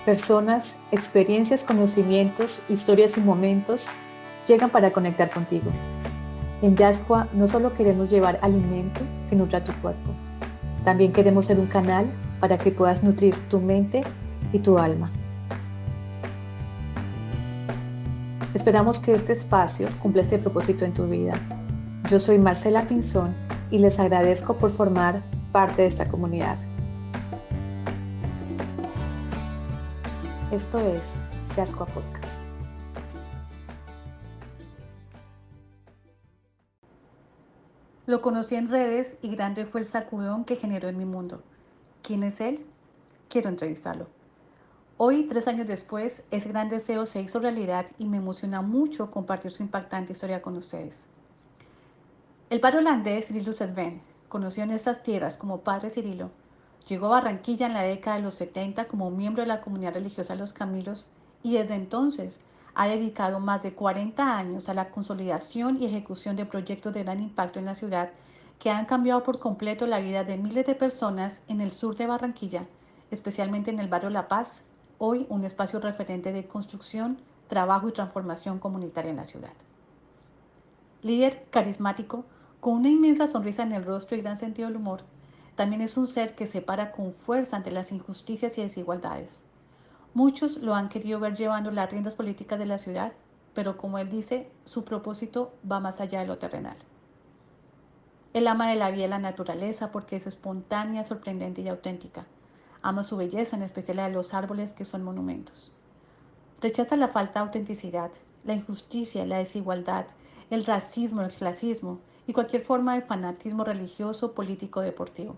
Personas, experiencias, conocimientos, historias y momentos llegan para conectar contigo. En Yascua no solo queremos llevar alimento que nutra tu cuerpo, también queremos ser un canal para que puedas nutrir tu mente y tu alma. Esperamos que este espacio cumpla este propósito en tu vida. Yo soy Marcela Pinzón y les agradezco por formar parte de esta comunidad. Esto es Yascua Podcast. Lo conocí en redes y grande fue el sacudón que generó en mi mundo. ¿Quién es él? Quiero entrevistarlo. Hoy, 3 años después, ese gran deseo se hizo realidad y me emociona mucho compartir su impactante historia con ustedes. El padre holandés Cyrillus Sven, conocido en estas tierras como Padre Cirilo, llegó a Barranquilla en la década de los 70 como miembro de la comunidad religiosa Los Camilos y desde entonces ha dedicado más de 40 años a la consolidación y ejecución de proyectos de gran impacto en la ciudad que han cambiado por completo la vida de miles de personas en el sur de Barranquilla, especialmente en el barrio La Paz, hoy un espacio referente de construcción, trabajo y transformación comunitaria en la ciudad. Líder carismático, con una inmensa sonrisa en el rostro y gran sentido del humor, también es un ser que se para con fuerza ante las injusticias y desigualdades. Muchos lo han querido ver llevando las riendas políticas de la ciudad, pero como él dice, su propósito va más allá de lo terrenal. Él ama de la vida y la naturaleza porque es espontánea, sorprendente y auténtica. Ama su belleza, en especial la de los árboles que son monumentos. Rechaza la falta de autenticidad, la injusticia, la desigualdad, el racismo, el clasismo y cualquier forma de fanatismo religioso, político o deportivo.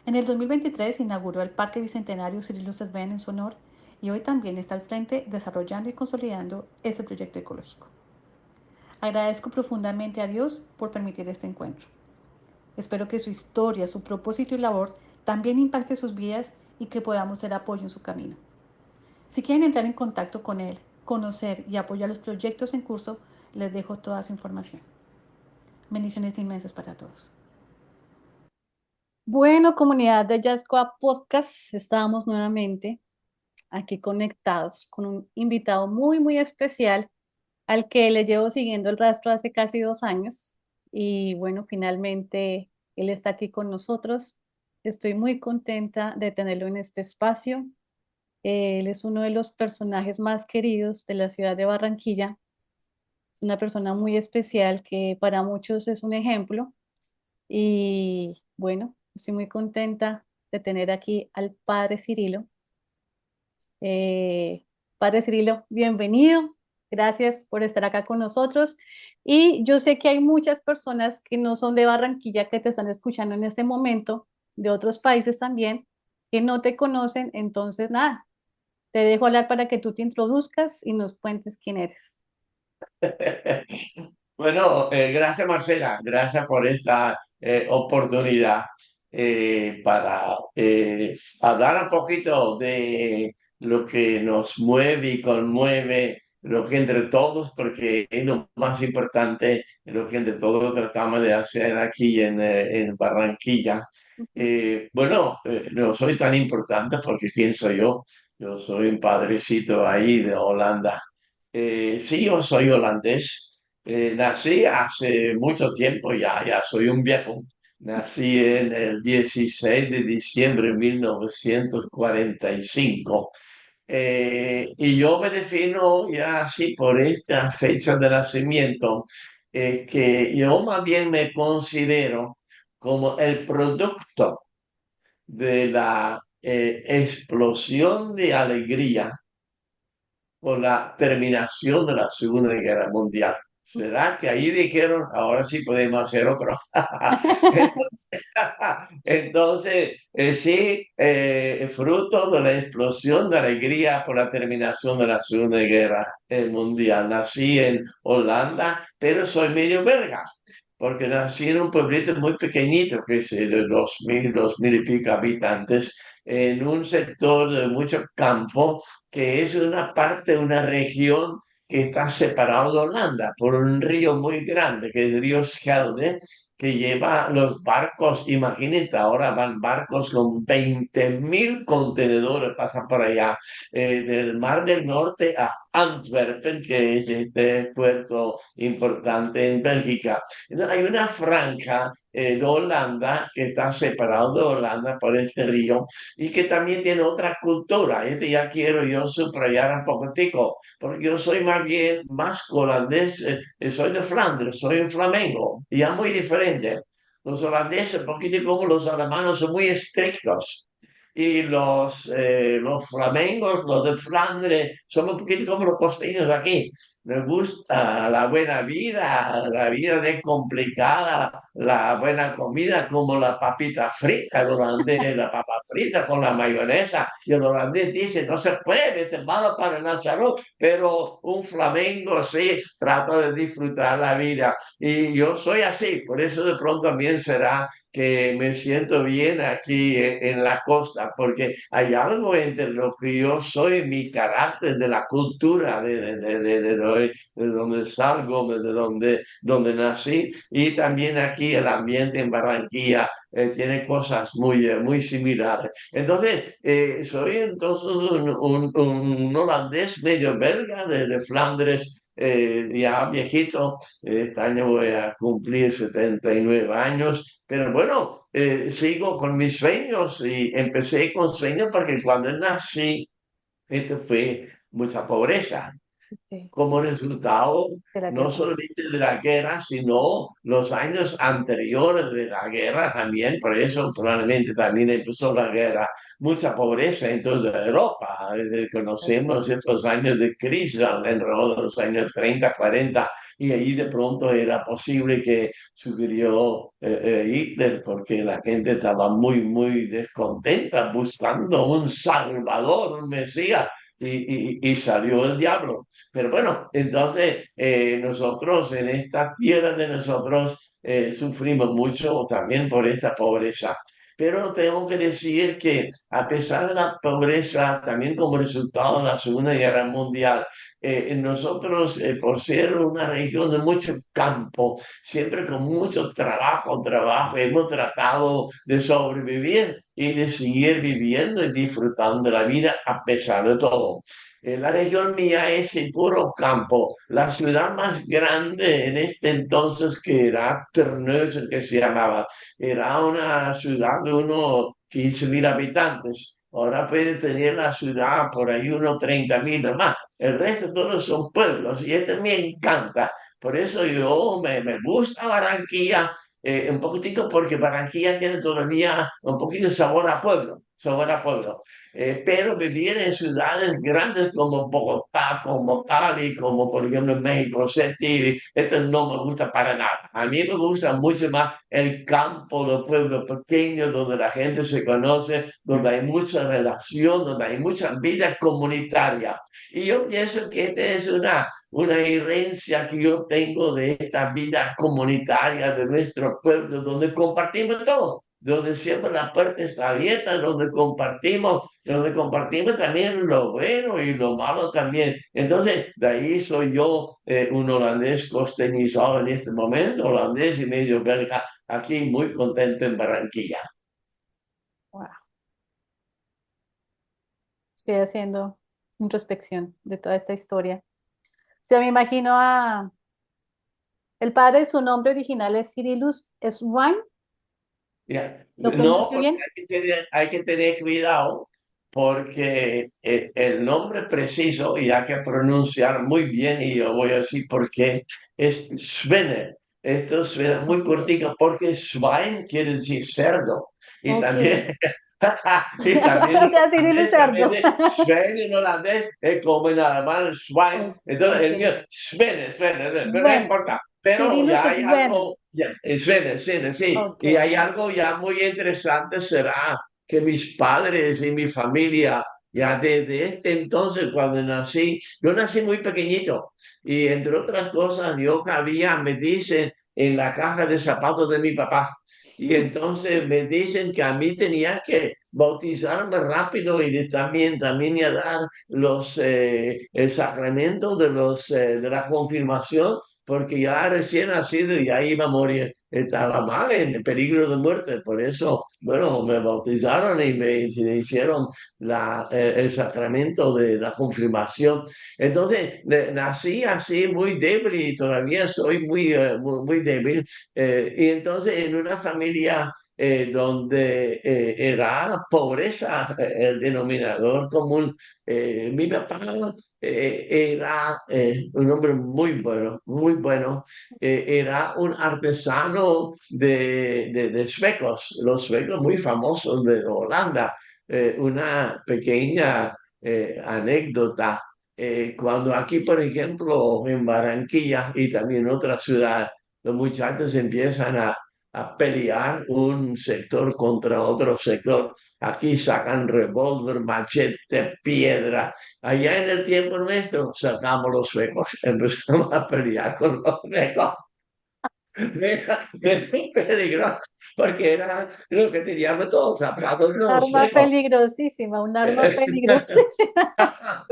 En el 2023 inauguró el Parque Bicentenario Cyrillus Sven en su honor y hoy también está al frente desarrollando y consolidando este proyecto ecológico. Agradezco profundamente a Dios por permitir este encuentro. Espero que su historia, su propósito y labor también impacte sus vidas y que podamos ser apoyo en su camino. Si quieren entrar en contacto con él, conocer y apoyar los proyectos en curso, les dejo toda su información. Bendiciones inmensas para todos. Bueno, comunidad de Yascoa Podcast, estamos nuevamente aquí conectados con un invitado muy especial al que le llevo siguiendo el rastro hace casi 2 años. Y bueno, finalmente él está aquí con nosotros. Estoy muy contenta de tenerlo en este espacio. Él es uno de los personajes más queridos de la ciudad de Barranquilla, una persona muy especial que para muchos es un ejemplo. Y bueno, estoy muy contenta de tener aquí al Padre Cirilo. Eh, Padre Cirilo, bienvenido. Gracias por estar acá con nosotros. Y yo sé que hay muchas personas que no son de Barranquilla que te están escuchando en este momento, de otros países también, que no te conocen. Entonces, nada, te dejo hablar para que tú te introduzcas y nos cuentes quién eres. Bueno, gracias Marcela, gracias por esta oportunidad para hablar un poquito de lo que nos mueve y conmueve, lo que entre todos, porque es lo más importante, lo que entre todos tratamos de hacer aquí en Barranquilla. Bueno, no soy tan importante porque ¿quién soy yo? Yo soy un padrecito ahí de Holanda. Sí, yo soy holandés. Nací hace mucho tiempo ya, ya soy un viejo. Nací en el 16 de diciembre de 1945. Y yo me defino ya así por esta fecha de nacimiento, que yo más bien me considero como el producto de la explosión de alegría por la terminación de la Segunda Guerra Mundial. ¿Será que ahí dijeron, ahora sí podemos hacer otro? Entonces, sí, fruto de la explosión de alegría por la terminación de la Segunda Guerra Mundial. Nací en Holanda, pero soy medio belga, porque nací en un pueblito muy pequeñito, que es de 2000 y pico habitantes, en un sector de mucho campo, que es una parte de una región que está separado de Holanda por un río muy grande, que es el río Schelde, que lleva los barcos, imagínate, ahora van barcos con 20.000 contenedores, pasan por allá, del Mar del Norte a Antwerpen, que es este puerto importante en Bélgica. Hay una franja de Holanda que está separado de Holanda por este río y que también tiene otra cultura. Este ya quiero yo subrayar un poquitico, porque yo soy más bien más holandés, soy de Flandres, soy un flamengo, y es muy diferente. Los holandeses, un poquito como los alemanes, son muy estrictos. Y los flamengos, los de Flandres, son un poquito como los costeños aquí. Me gusta la buena vida, la vida descomplicada, la buena comida como la papita frita, el holandés, la papa frita con la mayonesa. Y el holandés dice, no se puede, es malo para la salud, pero un flamengo sí trata de disfrutar la vida. Y yo soy así, por eso de pronto también será que me siento bien aquí en la costa, porque hay algo entre lo que yo soy, mi carácter, de la cultura, de donde salgo, de donde nací, y también aquí el ambiente en Barranquilla tiene cosas muy similares. Entonces, soy entonces un holandés medio belga de Flandres, ya viejito. Este año voy a cumplir 79 años, pero bueno, sigo con mis sueños y empecé con sueños porque cuando nací, esto fue mucha pobreza Sí, como resultado de la no guerra. solamente de la guerra, sino los años anteriores de la guerra también, por eso probablemente también empezó la guerra, mucha pobreza en toda Europa. Conocemos estos años de crisis alrededor de los años 30 40 y ahí de pronto era posible que subió Hitler porque la gente estaba muy descontenta buscando un salvador, un mesías. Y salió el diablo. Pero bueno, entonces nosotros en esta tierra de nosotros sufrimos mucho también por esta pobreza. Pero tengo que decir que a pesar de la pobreza, también como resultado de la Segunda Guerra Mundial, nosotros, por ser una región de mucho campo, siempre con mucho trabajo, hemos tratado de sobrevivir y de seguir viviendo y disfrutando de la vida a pesar de todo. La región mía es el puro campo. La ciudad más grande en este entonces, que era Terneuzen, que se llamaba, era una ciudad de unos 15.000 habitantes. Ahora puede tener la ciudad por ahí unos 30.000 más. El resto todos son pueblos y este me encanta. Por eso yo me gusta Barranquilla, un poquitico porque Barranquilla tiene todavía un poquito de sabor a pueblo, sabor a pueblo. Pero vivir en ciudades grandes como Bogotá, como Cali, como por ejemplo en México City, esto no me gusta para nada. A mí me gusta mucho más el campo, los pueblos pequeños donde la gente se conoce, donde hay mucha relación, donde hay mucha vida comunitaria. Y yo pienso que esta es una herencia que yo tengo de esta vida comunitaria de nuestro pueblo, donde compartimos todo, donde siempre la puerta está abierta, donde compartimos también lo bueno y lo malo también. Entonces, de ahí soy yo, un holandés costeñizado en este momento, holandés y medio belga, aquí muy contento en Barranquilla. Wow. Estoy haciendo introspección de toda esta historia. O sea, me imagino a... El padre, su nombre original es Cyrillus Swan. Ya. ¿Lo No, pronuncio porque bien? hay que tener cuidado porque el nombre preciso, y hay que pronunciar muy bien, y yo voy a decir por qué, es Svenne. Esto suena muy Ok, cortico porque Schwein quiere decir cerdo. Y ok. también, y también O sea, Cyrillus Cerdo. Schwein en holandés es como en alemán Schwein. Entonces el mío, Ok. Svenne, pero no Sven. importa. Pero Cyrillus ya hay Sven. algo, ya, Svenne, sí. Ok. Y hay algo ya muy interesante, será que mis padres y mi familia, ya desde este entonces, cuando nací, yo nací muy pequeñito y entre otras cosas yo cabía, me dicen, en la caja de zapatos de mi papá. Y entonces me dicen que a mí tenía que bautizarme rápido y también y a dar el sacramento de la confirmación, porque ya recién nacido ya iba a morir, estaba mal, en peligro de muerte. Por eso, bueno, me bautizaron y me hicieron el sacramento de la confirmación. Entonces, nací así muy débil y todavía soy muy débil. Y entonces, en una familia donde era pobreza el denominador común, mi papá era un hombre muy bueno. Era un artesano de suecos, los suecos muy famosos de Holanda. Una pequeña anécdota. Cuando aquí, por ejemplo, en Barranquilla y también en otras ciudades, los muchachos empiezan a pelear un sector contra otro sector. Aquí sacan revólver, machete, piedra. Allá en el tiempo nuestro sacamos los suecos, empezamos a pelear con los suecos. Era peligroso, porque era lo que teníamos todos, zapatos de los Arma suecos. peligrosísima, un arma peligrosísima.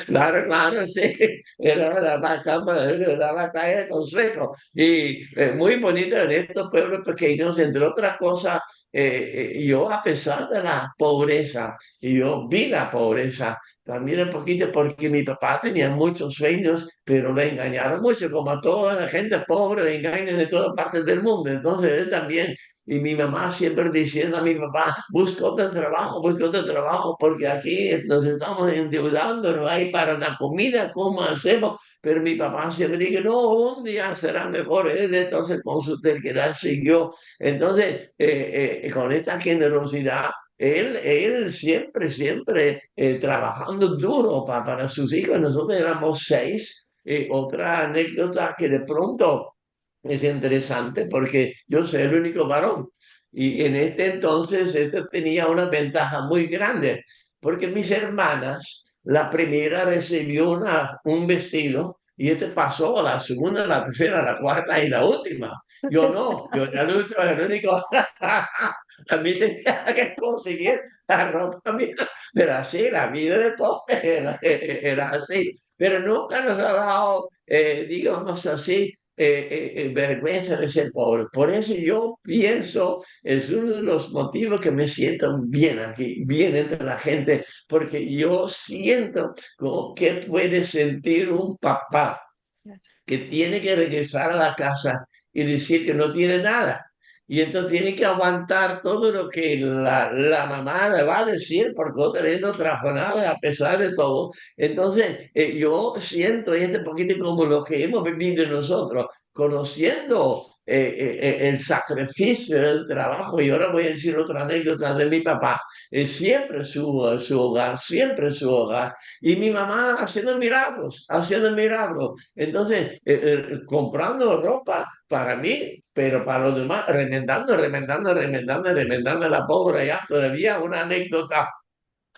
Claro, claro, sí. Era la batalla con Sueco. Y muy bonito en estos pueblos pequeños, entre otras cosas, yo a pesar de la pobreza, y yo vi la pobreza, también un poquito porque mi papá tenía muchos sueños, pero le engañaron mucho, como a toda la gente pobre, le engañan de todas partes del mundo. Entonces él también y mi mamá siempre diciendo a mi papá, busca otro trabajo, porque aquí nos estamos endeudando, no hay para la comida, ¿cómo hacemos? Pero mi papá siempre dice, no, un día será mejor. Él entonces con su terquedad siguió. Entonces, con esta generosidad, él siempre trabajando duro para sus hijos. Nosotros éramos seis. Otra anécdota que de pronto es interesante porque yo soy el único varón y en este entonces este tenía una ventaja muy grande porque mis hermanas, la primera recibió un vestido y este pasó a la segunda, la tercera, la cuarta y la última. Yo no, yo era el único. A mí tenía que conseguir la ropa mía, pero así, la vida de pobre era así. Pero nunca nos ha dado, digamos así, vergüenza de ser pobre. Por eso yo pienso, es uno de los motivos que me siento bien aquí, bien entre la gente, porque yo siento como que puede sentir un papá que tiene que regresar a la casa y decir que no tiene nada. Y entonces tiene que aguantar todo lo que la mamá le va a decir porque otra vez no trajo nada a pesar de todo. Entonces yo siento este poquito como lo que hemos vivido nosotros, conociendo el sacrificio del trabajo. Y ahora voy a decir otra anécdota de mi papá. Siempre su hogar, siempre su hogar. Y mi mamá haciendo milagros, haciendo milagros. Entonces, comprando ropa para mí, pero para los demás, remendando la pobre ya. Todavía una anécdota.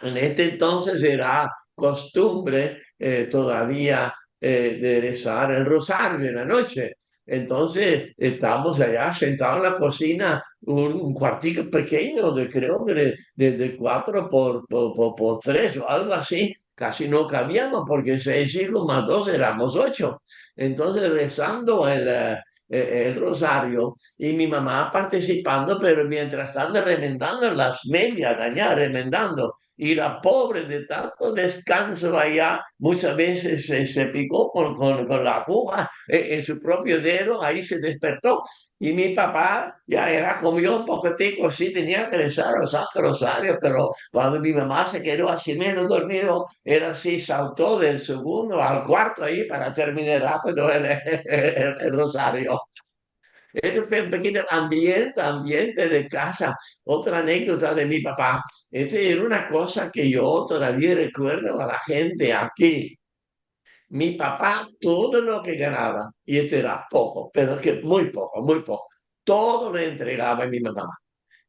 En este entonces era costumbre todavía de rezar el rosario en la noche. Entonces estábamos allá sentados en la cocina, un cuartico pequeño de creo que de 4 por 3 o algo así. Casi no cabíamos porque 6 hijos más dos éramos 8. Entonces rezando el rosario y mi mamá participando, pero mientras tanto remendando las medias allá, remendando. Y la pobre de tanto descanso allá, muchas veces se picó con la aguja en su propio dedo, ahí se despertó. Y mi papá ya era, comió un poquitico, sí tenía que rezar los Santo Rosario, pero cuando mi mamá se quedó así menos dormido, él así saltó del segundo al cuarto ahí para terminar rápido el rosario. Este fue un pequeño ambiente de casa. Otra anécdota de mi papá. Este era una cosa que yo todavía recuerdo a la gente aquí. Mi papá, todo lo que ganaba, y esto era poco, pero que muy poco, todo lo entregaba a mi mamá.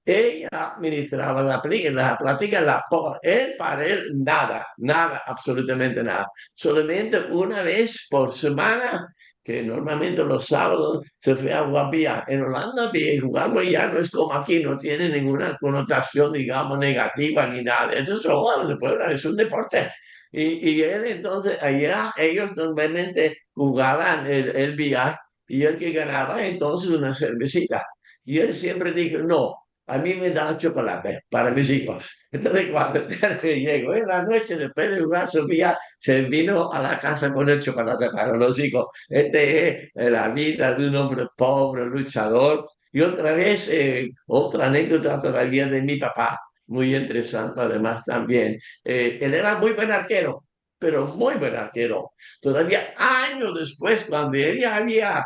Ella administraba la plática, la pobre. Él para él nada, nada, absolutamente nada. Solamente una vez por semana que normalmente los sábados se fue a Guapía. En Holanda, jugar ya no es como aquí, no tiene ninguna connotación, digamos, negativa ni nada. Eso es, bueno, es un deporte. Y él entonces, allá ellos normalmente jugaban el billar y el que ganaba entonces una cervecita. Y él siempre dijo, no, a mí me dan chocolate para mis hijos. Entonces cuando llegó en la noche después de jugar su billar, se vino a la casa con el chocolate para los hijos. Este es la vida de un hombre pobre, luchador. Y otra vez, otra anécdota todavía de mi papá, muy interesante además también. Él era muy buen arquero, pero muy buen arquero. Todavía años después, cuando él ya había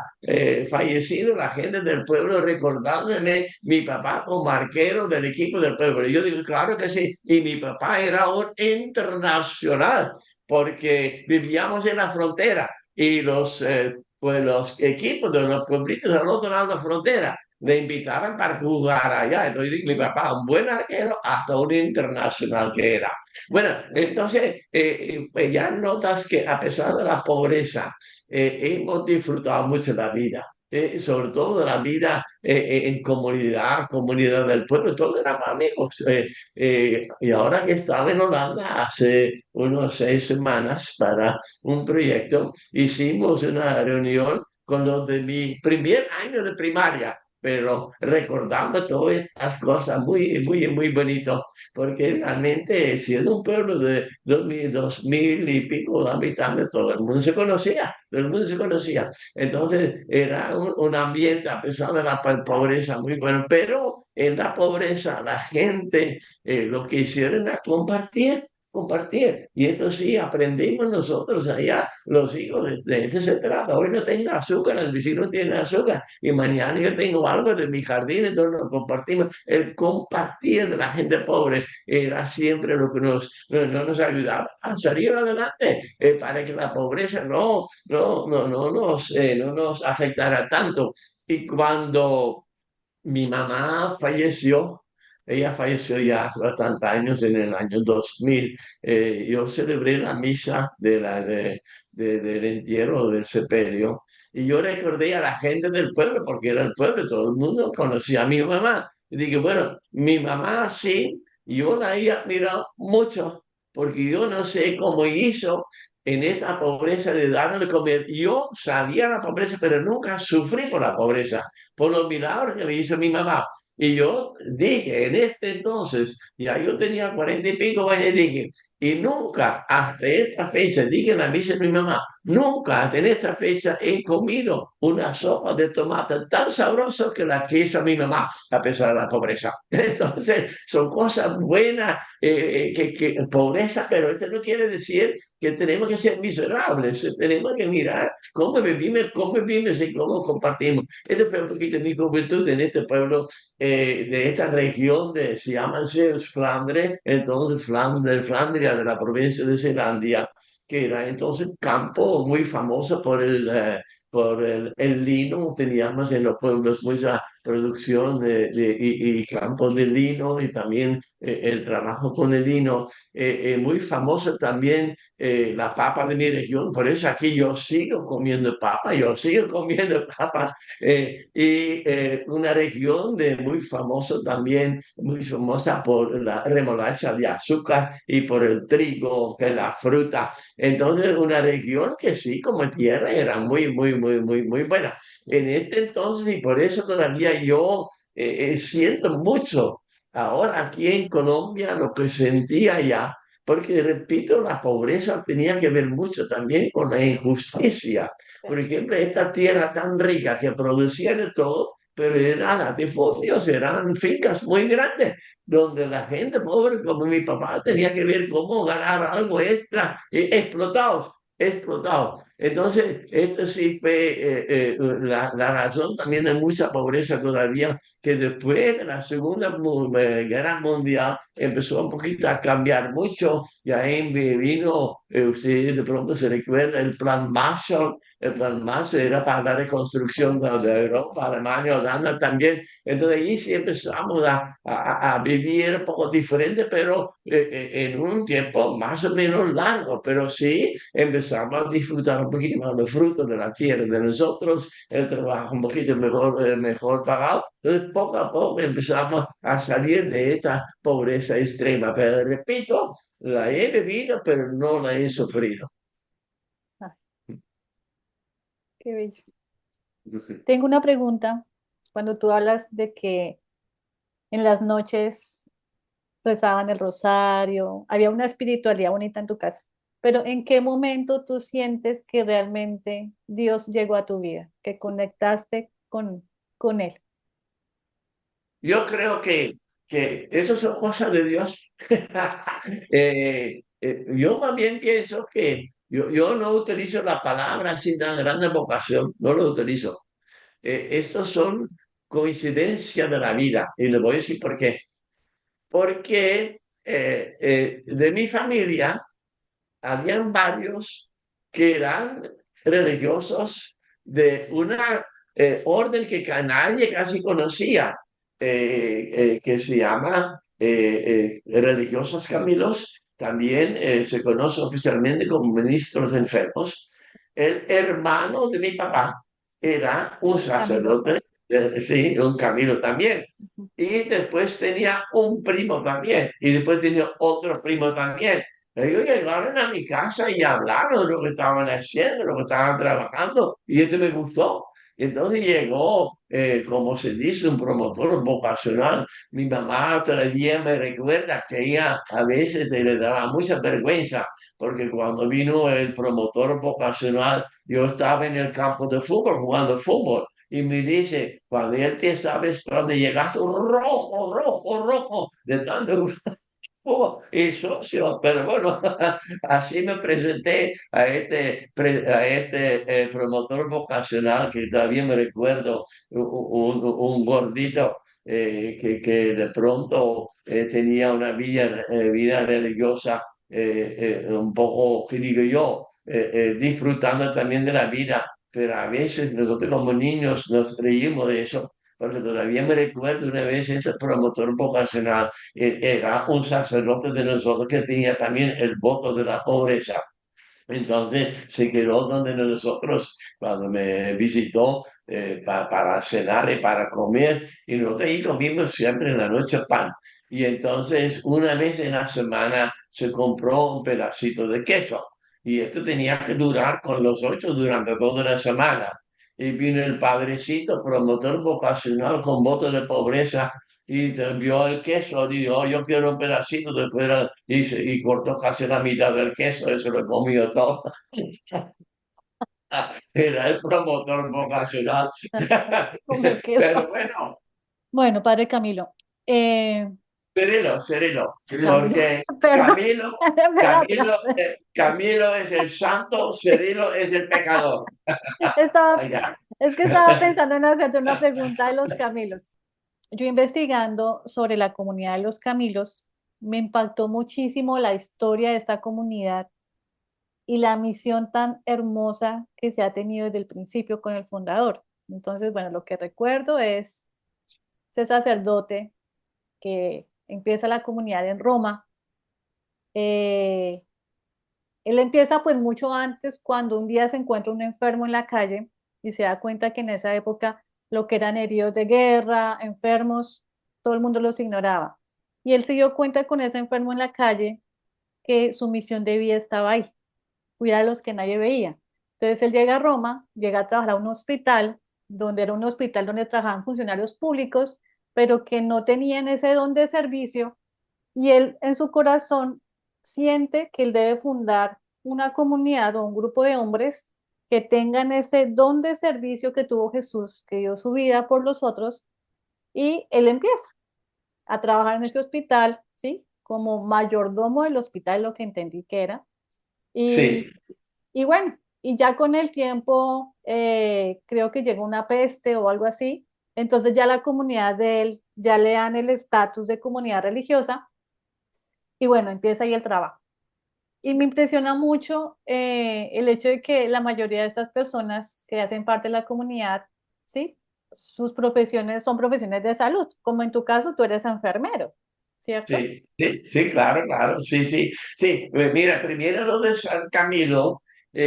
fallecido, la gente del pueblo recordándome mi papá como arquero del equipo del pueblo. Y yo digo, claro que sí. Y mi papá era un internacional porque vivíamos en la frontera y pues los equipos de los pueblitos al otro lado de la frontera le invitaban para jugar allá. Entonces mi papá, un buen arquero, hasta un internacional que era. Bueno, entonces pues ya notas que a pesar de la pobreza, hemos disfrutado mucho la vida. Sobre todo de la vida en comunidad, comunidad del pueblo, todos éramos amigos. Y ahora que estaba en Holanda hace unos 6 semanas para un proyecto, hicimos una reunión con los de mi primer año de primaria, pero recordando todas estas cosas muy, muy, muy bonito, porque realmente siendo un pueblo de 2000 y pico de habitantes, todo el mundo se conocía, todo el mundo se conocía. Entonces era un ambiente, a pesar de la pobreza, muy bueno, pero en la pobreza la gente lo que hicieron era compartir, compartir. Y eso sí, aprendimos nosotros allá, los hijos de este se trata. Hoy no tengo azúcar, el vecino tiene azúcar y mañana yo tengo algo de mi jardín, entonces lo compartimos. El compartir de la gente pobre era siempre lo que no nos ayudaba a salir adelante para que la pobreza no nos afectara tanto. Y cuando mi mamá falleció, ella falleció ya hace bastantes años, en el año 2000. Yo celebré la misa del entierro del sepelio y yo recordé a la gente del pueblo, porque era el pueblo, todo el mundo conocía a mi mamá. Y dije, bueno, mi mamá sí, yo la he admirado mucho, porque yo no sé cómo hizo en esta pobreza de darle de comer. Yo sabía la pobreza, pero nunca sufrí por la pobreza, por los milagros que me hizo mi mamá. Y yo dije, en este entonces, ya yo tenía 40 y pico años, dije, y nunca hasta esta fecha, dije en la misa de mi mamá, nunca hasta en esta fecha he comido una sopa de tomate tan sabrosa que la que hizo mi mamá, a pesar de la pobreza. Entonces, son cosas buenas, pobreza, pero esto no quiere decir que tenemos que ser miserables, tenemos que mirar cómo vivimos y cómo compartimos. Este fue un poquito mi juventud en este pueblo, de esta región se llama Flandre, entonces Flandria, de la provincia de Zelandia, que era entonces un campo muy famoso por el lino. Teníamos en los pueblos mucha producción y campos de lino y también el trabajo con el lino. Muy famoso también la papa de mi región, por eso aquí yo sigo comiendo papa, yo sigo comiendo papa. Una región muy famosa también, muy famosa por la remolacha de azúcar y por el trigo, que es la fruta. Entonces, una región que sí, como tierra, era muy, muy, muy, muy, muy buena. En este entonces, y por eso todavía yo siento mucho ahora aquí en Colombia lo que sentía allá, porque repito, la pobreza tenía que ver mucho también con la injusticia. Por ejemplo, esta tierra tan rica que producía de todo, pero eran latifundios, eran fincas muy grandes, donde la gente pobre como mi papá tenía que ver cómo ganar algo extra, explotados, explotados. Entonces, esto sí fue la razón también de mucha pobreza todavía, que después de la Segunda Guerra Mundial empezó un poquito a cambiar mucho, y ahí vino, usted de pronto se recuerda el plan Marshall, pues más era para la reconstrucción de Europa, Alemania, Holanda también. Entonces ahí sí empezamos a vivir un poco diferente, pero en un tiempo más o menos largo. Pero sí empezamos a disfrutar un poquito más los frutos de la tierra de nosotros, el trabajo un poquito mejor, mejor pagado. Entonces poco a poco empezamos a salir de esta pobreza extrema. Pero repito, la he vivido, pero no la he sufrido. Ah, qué bello. Tengo una pregunta. Cuando tú hablas de que en las noches rezaban el rosario, había una espiritualidad bonita en tu casa, pero ¿en qué momento tú sientes que realmente Dios llegó a tu vida, que conectaste con Él? Yo creo que eso son cosas de Dios. Yo más bien pienso que yo no utilizo la palabra sin tan grande vocación, no lo utilizo. Estos son coincidencias de la vida y le voy a decir por qué. Porque de mi familia habían varios que eran religiosos de una orden que nadie casi conocía, que se llama religiosos Camilos, también se conoce oficialmente como ministros enfermos. El hermano de mi papá era un Camilo. sacerdote, sí, un Camilo también. Y después tenía un primo también, y después tenía otro primo también. Ellos llegaron a mi casa y hablaron de lo que estaban haciendo, lo que estaban trabajando, y esto me gustó. Y entonces llegó, como se dice, un promotor vocacional. Mi mamá todavía me recuerda que ella a veces le daba mucha vergüenza, porque cuando vino el promotor vocacional, yo estaba en el campo de fútbol, jugando fútbol. Y me dice, cuando él te estaba esperando, llegaste rojo, rojo, rojo, de tanto y socio, pero bueno, así me presenté a este promotor vocacional que todavía me recuerdo, un gordito que de pronto tenía una vida religiosa un poco, que digo yo, disfrutando también de la vida, pero a veces nosotros como niños nos reímos de eso. Porque todavía me recuerdo una vez este promotor vocacional era un sacerdote de nosotros que tenía también el voto de la pobreza. Entonces se quedó donde nosotros cuando me visitó para cenar y para comer. Y nosotros ahí comimos siempre en la noche pan. Y entonces una vez en la semana se compró un pedacito de queso. Y esto tenía que durar con los ocho durante toda la semana. Y vino el padrecito, promotor vocacional con voto de pobreza, y vio el queso, dijo, "Oh, yo quiero un pedacito", y cortó casi la mitad del queso, eso lo comió todo. Era el promotor vocacional. Comer Pero queso. bueno, Bueno, padre Camilo, eh, sereno, Camilo, porque perdón, me da otra. Camilo es el santo, Sereno es el pecador. Estaba, Allá. es que estaba pensando en hacerte una pregunta de los Camilos. Yo investigando sobre la comunidad de los Camilos, me impactó muchísimo la historia de esta comunidad y la misión tan hermosa que se ha tenido desde el principio con el fundador. Entonces, bueno, lo que recuerdo es ese sacerdote que empieza la comunidad en Roma. Eh, Él empieza pues mucho antes cuando un día se encuentra un enfermo en la calle y se da cuenta que en esa época lo que eran heridos de guerra, enfermos, todo el mundo los ignoraba. Y él se dio cuenta con ese enfermo en la calle que su misión de vida estaba ahí, cuidar a los que nadie veía. Entonces él llega a Roma, llega a trabajar a un hospital, donde era un hospital donde trabajaban funcionarios públicos, pero que no tenían ese don de servicio y él en su corazón siente que él debe fundar una comunidad o un grupo de hombres que tengan ese don de servicio que tuvo Jesús, que dio su vida por los otros, y él empieza a trabajar en ese hospital, ¿sí? Como mayordomo del hospital, lo que entendí que era. Y, Sí, y bueno, y ya con el tiempo creo que llegó una peste o algo así, entonces ya la comunidad de él ya le dan el estatus de comunidad religiosa y bueno, empieza ahí el trabajo. Y me impresiona mucho el hecho de que la mayoría de estas personas que hacen parte de la comunidad, ¿sí? Sus profesiones son profesiones de salud, como en tu caso tú eres enfermero, ¿cierto? Sí, sí, sí, claro, claro, sí, sí, sí. Mira, primero lo de San Camilo.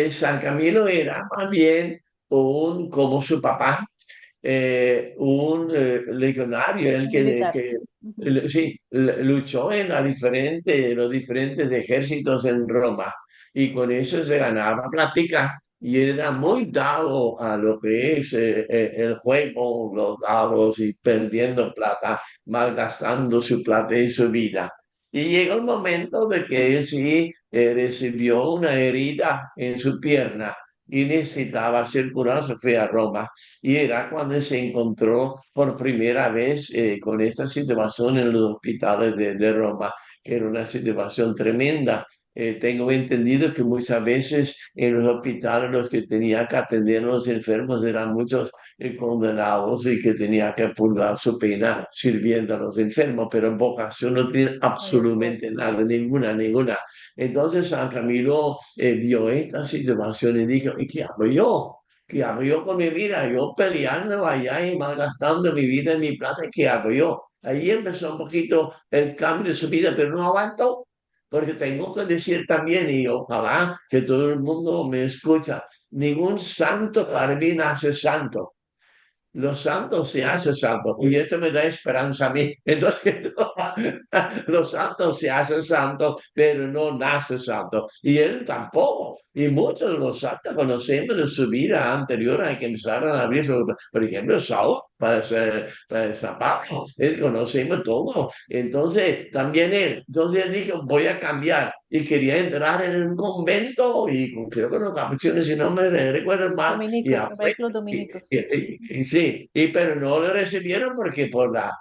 San Camilo era más bien como su papá, un legionario, el Militar. Ujú. sí, luchó en los diferentes ejércitos en Roma y con eso se ganaba plática y era muy dado a lo que es el juego, los dados y perdiendo plata, malgastando su plata y su vida. Y llegó el momento de que él sí recibió una herida en su pierna y necesitaba ser curado, se fue a Roma y era cuando se encontró por primera vez con esta situación en los hospitales de Roma, que era una situación tremenda. Tengo entendido que muchas veces en los hospitales los que tenía que atender a los enfermos eran muchos condenados y que tenía que purgar su pena sirviendo a los enfermos, pero en vocación no tiene Ay, absolutamente pobrecito. nada, ninguna, ninguna. Entonces San Camilo vio esta situación y dijo, ¿y qué hago yo? ¿Qué hago yo con mi vida? Yo peleando allá y malgastando mi vida y mi plata, ¿qué hago yo? Ahí empezó un poquito el cambio de su vida, pero no aguantó, porque tengo que decir también, y ojalá que todo el mundo me escucha, ningún santo para mí nace santo. Los santos se hacen santos y esto me da esperanza a mí. Entonces, los santos se hacen santos, pero no nace santo. Y él tampoco. Y muchos de los santos conocemos de su vida anterior a que empezaron a abrir su, por ejemplo, Saúl, para San Pablo. Él conocemos todo. Entonces, también él dijo, voy a cambiar. Y quería entrar en un convento y creo que los capuchinos, si no me recuerdo mal, y Dominicos, ya me fue. parece que los dominicos. Sí, pero no le recibieron porque por la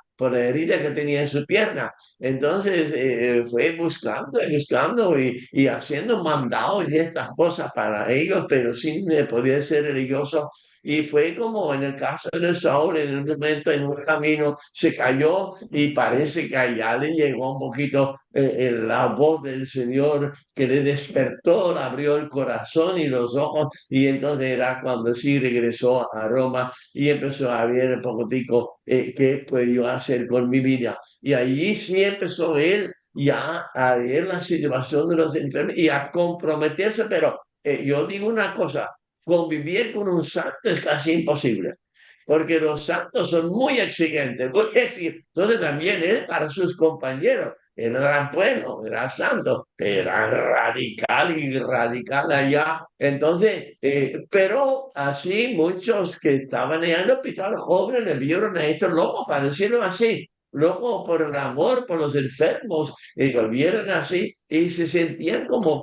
herida que tenía en su pierna. Entonces fue buscando y buscando y haciendo mandados y estas cosas para ellos, pero sin poder ser religioso. Y fue como en el caso de Saúl, en un momento, en un camino, se cayó y parece que allá le llegó un poquito la voz del Señor que le despertó, le abrió el corazón y los ojos y entonces era cuando sí regresó a Roma y empezó a ver un poquitico qué puedo yo hacer con mi vida. Y allí sí empezó él ya a ver la situación de los enfermos y a comprometerse, pero yo digo una cosa, convivir con un santo es casi imposible. Porque los santos son muy exigentes, muy exigentes. Entonces también él para sus compañeros, él era bueno, era santo, era radical y radical allá. Entonces, pero así muchos que estaban allá en el hospital jóvenes le vieron a estos locos, para decirlo así, locos por el amor, por los enfermos, y lo vieron así y se sentían como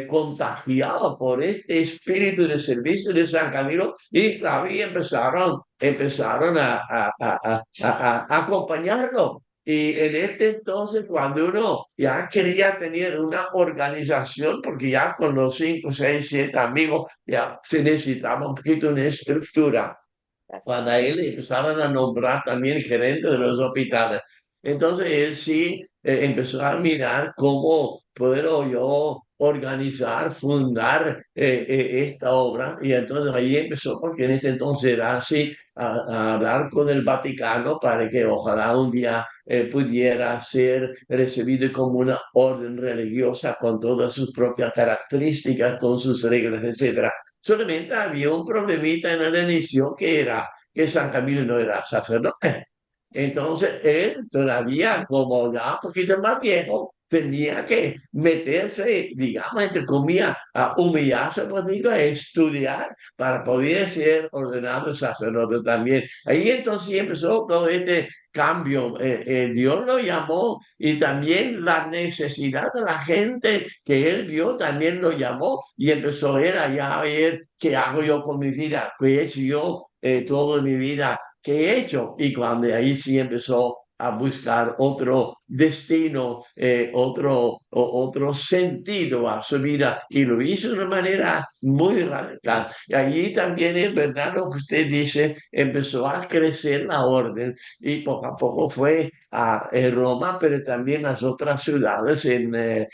contagiados por este espíritu de servicio de San Camilo y claro, y empezaron a acompañarlo. Y en este entonces, cuando uno ya quería tener una organización, porque ya con los 5, 6, 7 amigos ya se necesitaba un poquito una estructura, cuando a él le empezaron a nombrar también gerente de los hospitales. Entonces él sí empezó a mirar cómo puedo yo organizar, fundar esta obra. Y entonces ahí empezó, porque en este entonces era así, a hablar con el Vaticano para que ojalá un día pudiera ser recibido como una orden religiosa con todas sus propias características, con sus reglas, etcétera. Solamente había un problemita en el inicio que era que San Camilo no era sacerdote. Entonces él todavía como ya un poquito más viejo tenía que meterse, digamos, entre comillas, a humillarse, pues digo, a estudiar para poder ser ordenado sacerdote también. Ahí entonces empezó todo este cambio. Dios lo llamó y también la necesidad de la gente que él vio también lo llamó y empezó él allá a ver qué hago yo con mi vida, qué he hecho yo toda mi vida, qué he hecho. Y cuando ahí sí empezó a buscar otro destino, otro sentido a su vida y lo hizo de una manera muy radical. Y allí también es verdad lo que usted dice, empezó a crecer la orden y poco a poco fue a Roma, pero también las otras ciudades en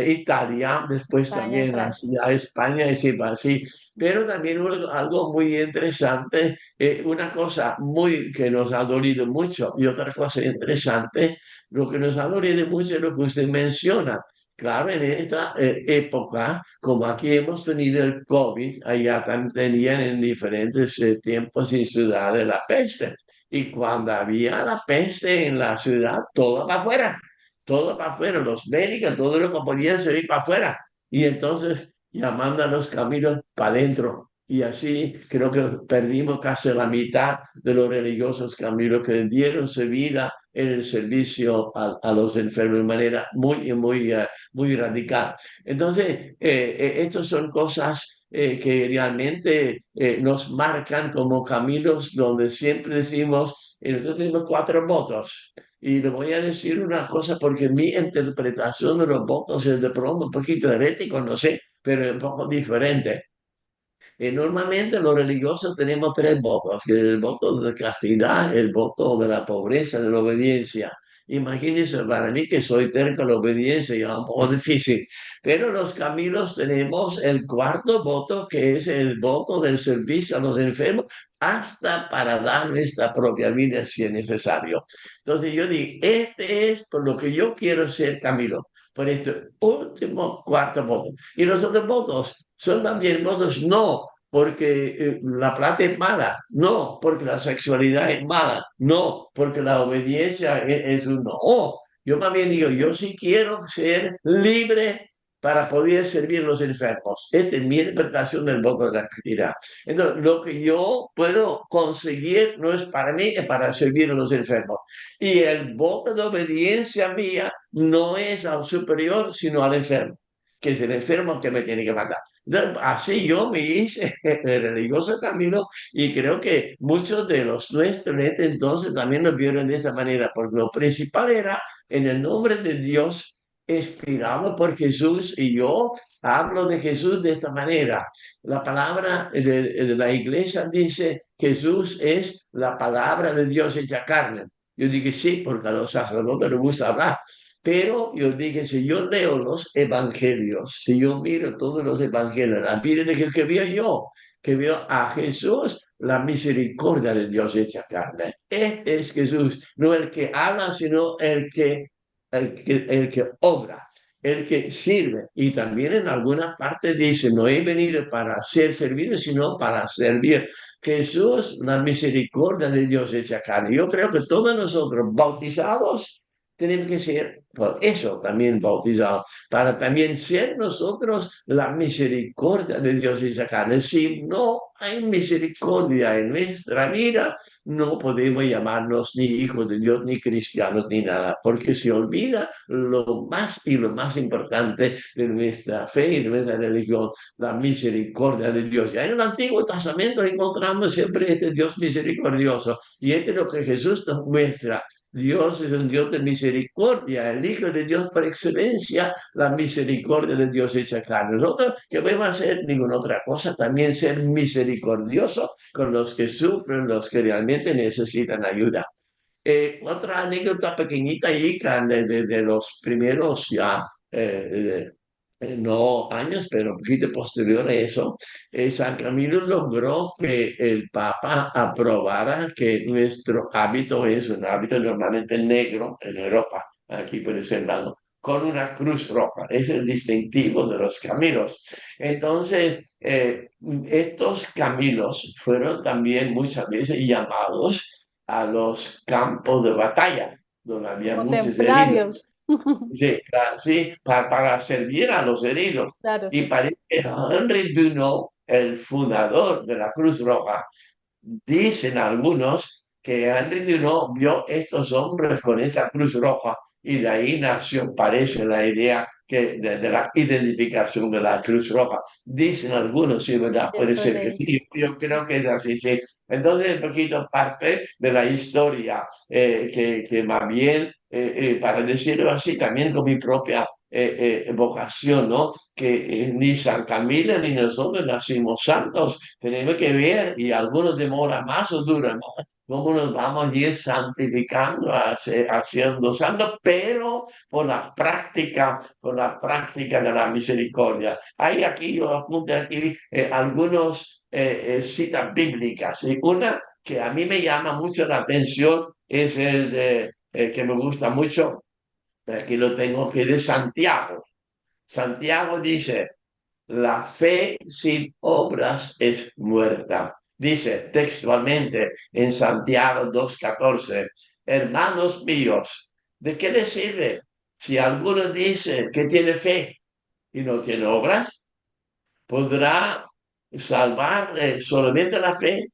Italia, después España y también Francia. hacia España y así. Pero también algo muy interesante, una cosa muy que nos ha dolido mucho y otra cosa interesante, lo que nos ha dolido mucho es lo que usted menciona. Claro, en esta época, como aquí hemos tenido el COVID, allá también tenían en diferentes tiempos y ciudades la peste. Y cuando había la peste en la ciudad, todo para afuera, todo para afuera, los médicos, todo lo que podían salir para afuera. Y entonces llamando a los caminos para adentro. Y así creo que perdimos casi la mitad de los religiosos caminos que dieron su vida en el servicio a los enfermos de manera muy radical. Entonces, estas son cosas que realmente nos marcan como caminos donde siempre decimos, nosotros tenemos cuatro votos. Y le voy a decir una cosa porque mi interpretación de los votos es de pronto un poquito herético, no sé, pero es un poco diferente. Normalmente los religiosos tenemos tres votos, que es el voto de castidad, el voto de la pobreza, de la obediencia. Imagínense, para mí que soy terco a la obediencia, ya es un poco difícil, pero los caminos tenemos el cuarto voto, que es el voto del servicio a los enfermos, hasta para dar nuestra propia vida si es necesario. Entonces yo digo, este es por lo que yo quiero ser Camilo, por este último cuarto voto. Y los otros votos son también votos no porque la plata es mala, no porque la sexualidad es mala, no porque la obediencia es un no. Oh, yo más bien digo, yo sí quiero ser libre para poder servir a los enfermos. Esta es mi interpretación del voto de la castidad. Entonces, lo que yo puedo conseguir no es para mí, es para servir a los enfermos. Y el voto de obediencia mía no es al superior, sino al enfermo, que es el enfermo que me tiene que matar. Así yo me hice el religioso camino y creo que muchos de los nuestros en este entonces también nos vieron de esta manera, porque lo principal era en el nombre de Dios, inspirado por Jesús, y yo hablo de Jesús de esta manera. La palabra de la iglesia dice, Jesús es la palabra de Dios hecha carne. Yo dije sí, porque a los sacerdotes les gusta hablar. Pero yo dije, si yo leo los evangelios, si yo miro todos los evangelios, la Biblia de que veo yo, que veo a Jesús, la misericordia de Dios hecha carne. Este es Jesús, no el que habla, sino el que obra, el que sirve. Y también en alguna parte dice, no he venido para ser servido, sino para servir. Jesús, la misericordia de Dios hecha carne. Yo creo que todos nosotros bautizados tenemos que ser, por eso también bautizados, para también ser nosotros la misericordia de Dios hecha carne. Si no hay misericordia en nuestra vida, no podemos llamarnos ni hijos de Dios, ni cristianos, ni nada, porque se olvida lo más y lo más importante de nuestra fe y de nuestra religión, la misericordia de Dios. Ya en el Antiguo Testamento encontramos siempre este Dios misericordioso y este es lo que Jesús nos muestra. Dios es un Dios de misericordia, el Hijo de Dios por excelencia, la misericordia de Dios hecha carne. Nosotros que podemos hacer ninguna otra cosa, también ser misericordioso con los que sufren, los que realmente necesitan ayuda. Otra anécdota pequeñita ahí, de los primeros ya, no años, pero un poquito posterior a eso, San Camilo logró que el Papa aprobara que nuestro hábito es un hábito normalmente negro en Europa, aquí puede ser blanco, con una cruz roja. Es el distintivo de los caminos. Entonces, estos caminos fueron también muchas veces llamados a los campos de batalla, donde había Como muchos heridos. templarios. Sí, sí, para servir a los heridos. Claro, Y sí. parece que Henry Dunant, el fundador de la Cruz Roja, dicen algunos que Henry Dunant vio estos hombres con esta Cruz Roja Y de ahí nació, parece, la idea de la identificación de la Cruz Roja. Dicen algunos, sí, ¿verdad? Puede Eso ser que leí. sí, yo creo que es así, sí. Entonces, un poquito parte de la historia, que más bien, para decirlo así, también con mi propia vocación, ¿no? Que ni San Camilo ni nosotros nacimos santos, tenemos que ver, y algunos demoran más o duran más, cómo nos vamos a ir santificando, haciendo santos, pero por la práctica de la misericordia. Hay aquí, yo apunto aquí, algunos citas bíblicas, y una que a mí me llama mucho la atención es el que me gusta mucho, aquí lo tengo, que es de Santiago. Santiago dice, la fe sin obras es muerta. Dice textualmente en Santiago 2:14, hermanos míos, ¿de qué les sirve si alguno dice que tiene fe y no tiene obras? ¿Podrá salvar solamente la fe?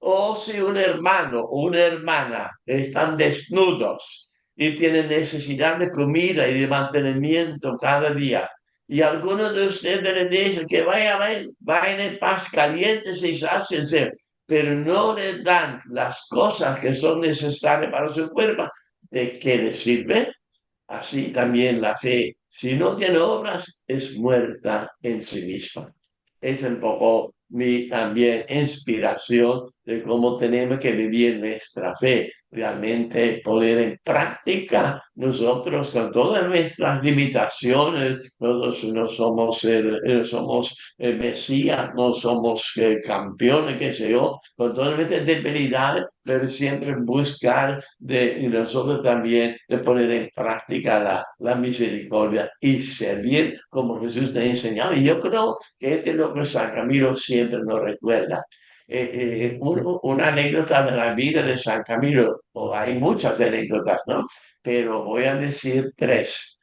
O si un hermano o una hermana están desnudos y tienen necesidad de comida y de mantenimiento cada día, y algunos de ustedes les dicen que vayan en paz, calientes y sáciense, pero no les dan las cosas que son necesarias para su cuerpo, ¿de qué les sirve? Así también la fe, si no tiene obras, es muerta en sí misma. Es un poco mi también inspiración de cómo tenemos que vivir nuestra fe, realmente poner en práctica nosotros con todas nuestras limitaciones. Nosotros no somos, somos mesías, no somos campeones, qué sé yo, con todas nuestras debilidades, pero siempre buscar y nosotros también de poner en práctica la misericordia y servir como Jesús te ha enseñado. Y yo creo que este es lo que San Camilo siempre nos recuerda. Una anécdota de la vida de San Camilo, o hay muchas anécdotas, ¿no? Pero voy a decir tres.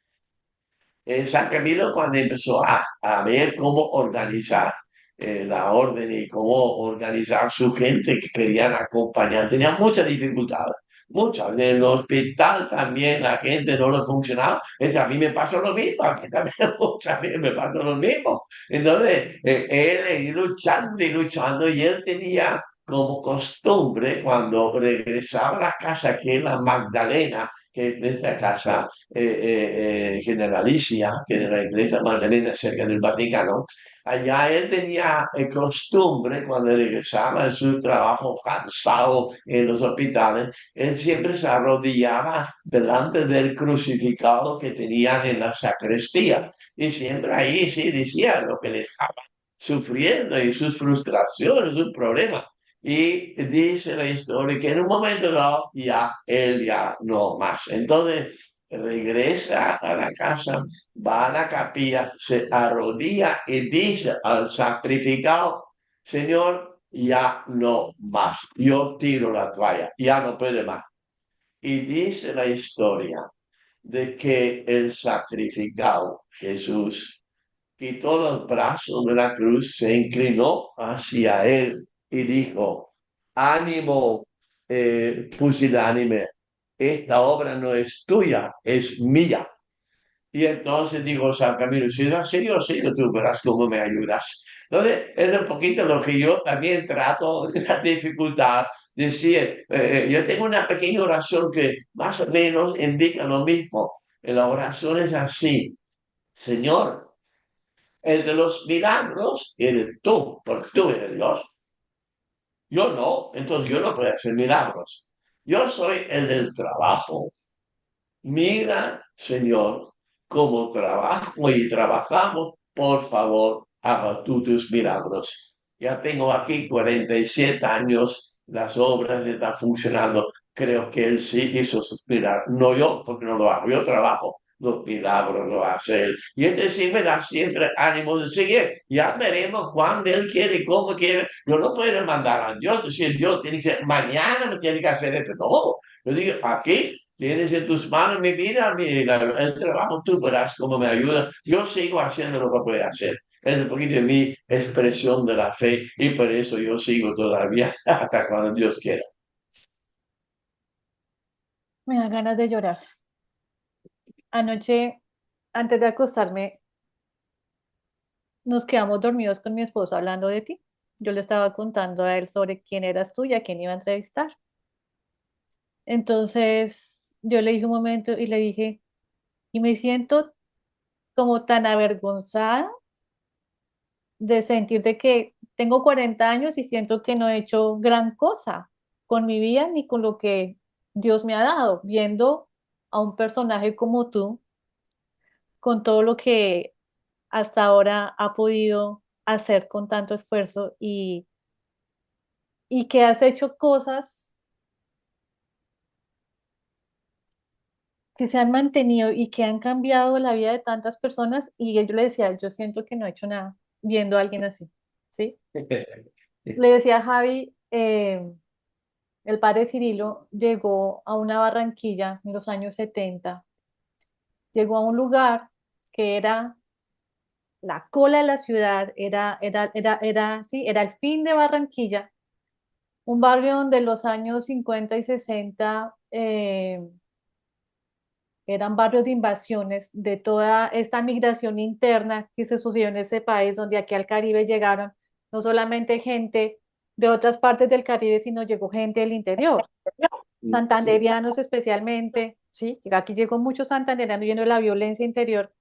San Camilo, cuando empezó a ver cómo organizar la orden y cómo organizar su gente que querían acompañar, tenía muchas dificultades, muchas. En el hospital también la gente no le funcionaba. A mí me pasó lo mismo, aquí también muchas veces me pasó lo mismo. Entonces, él luchando y luchando, y él tenía como costumbre, cuando regresaba a la casa, que es la Magdalena, que es esta casa generalicia, que de la iglesia Magdalena cerca del Vaticano, allá él tenía costumbre, cuando regresaba de su trabajo cansado en los hospitales, él siempre se arrodillaba delante del crucificado que tenían en la sacristía, y siempre ahí sí decía lo que le estaba sufriendo y sus frustraciones, sus problemas. Y dice la historia que en un momento dado ya él ya no más. Entonces regresa a la casa, va a la capilla, se arrodilla y dice al sacrificado, Señor, ya no más. Yo tiro la toalla, ya no puede más. Y dice la historia de que el sacrificado, Jesús, quitó los brazos de la cruz, se inclinó hacia él y dijo, ánimo, pusilánime, esta obra no es tuya, es mía. Y entonces digo, San Camilo, si es así, sí, tú verás cómo me ayudas. Entonces, es un poquito lo que yo también trato de la dificultad. Decir, yo tengo una pequeña oración que más o menos indica lo mismo. La oración es así, Señor, el de los milagros eres tú, porque tú eres Dios. Yo no, entonces yo no puedo hacer milagros. Yo soy el del trabajo. Mira, Señor, cómo trabajo y trabajamos. Por favor, haga tú tus milagros. Ya tengo aquí 47 años, las obras están funcionando. Creo que Él sí hizo sus milagros. No yo, porque no lo hago, yo trabajo. Los milagros lo hace Él. Y este sí me da siempre ánimo de seguir. Ya veremos cuándo Él quiere y cómo quiere. Yo no puedo mandar a Dios, decir Dios tiene que ser mañana, me tiene que hacer esto. No, yo digo, aquí tienes en tus manos mi vida, el trabajo, tú verás cómo me ayuda. Yo sigo haciendo lo que puedo hacer. Es un poquito de mi expresión de la fe, y por eso yo sigo todavía hasta cuando Dios quiera. Me da ganas de llorar. Anoche, antes de acostarme, nos quedamos dormidos con mi esposo hablando de ti. Yo le estaba contando a él sobre quién eras tú y a quién iba a entrevistar. Entonces, yo le dije un momento y le dije, y me siento como tan avergonzada de sentir de que tengo 40 años y siento que no he hecho gran cosa con mi vida ni con lo que Dios me ha dado, viendo a un personaje como tú, con todo lo que hasta ahora ha podido hacer con tanto esfuerzo y que has hecho cosas que se han mantenido y que han cambiado la vida de tantas personas y yo le decía, yo siento que no he hecho nada viendo a alguien así, ¿sí? Le decía a Javi, el padre Cirilo llegó a una Barranquilla en los años 70, llegó a un lugar que era la cola de la ciudad, sí, era el fin de Barranquilla, un barrio donde en los años 50 y 60 eran barrios de invasiones de toda esta migración interna que se sucedió en ese país, donde aquí al Caribe llegaron no solamente gente de otras partes del Caribe, sino llegó gente del interior, Sí. santanderianos especialmente, ¿sí? Aquí llegó muchos santanderianos viendo la violencia interior.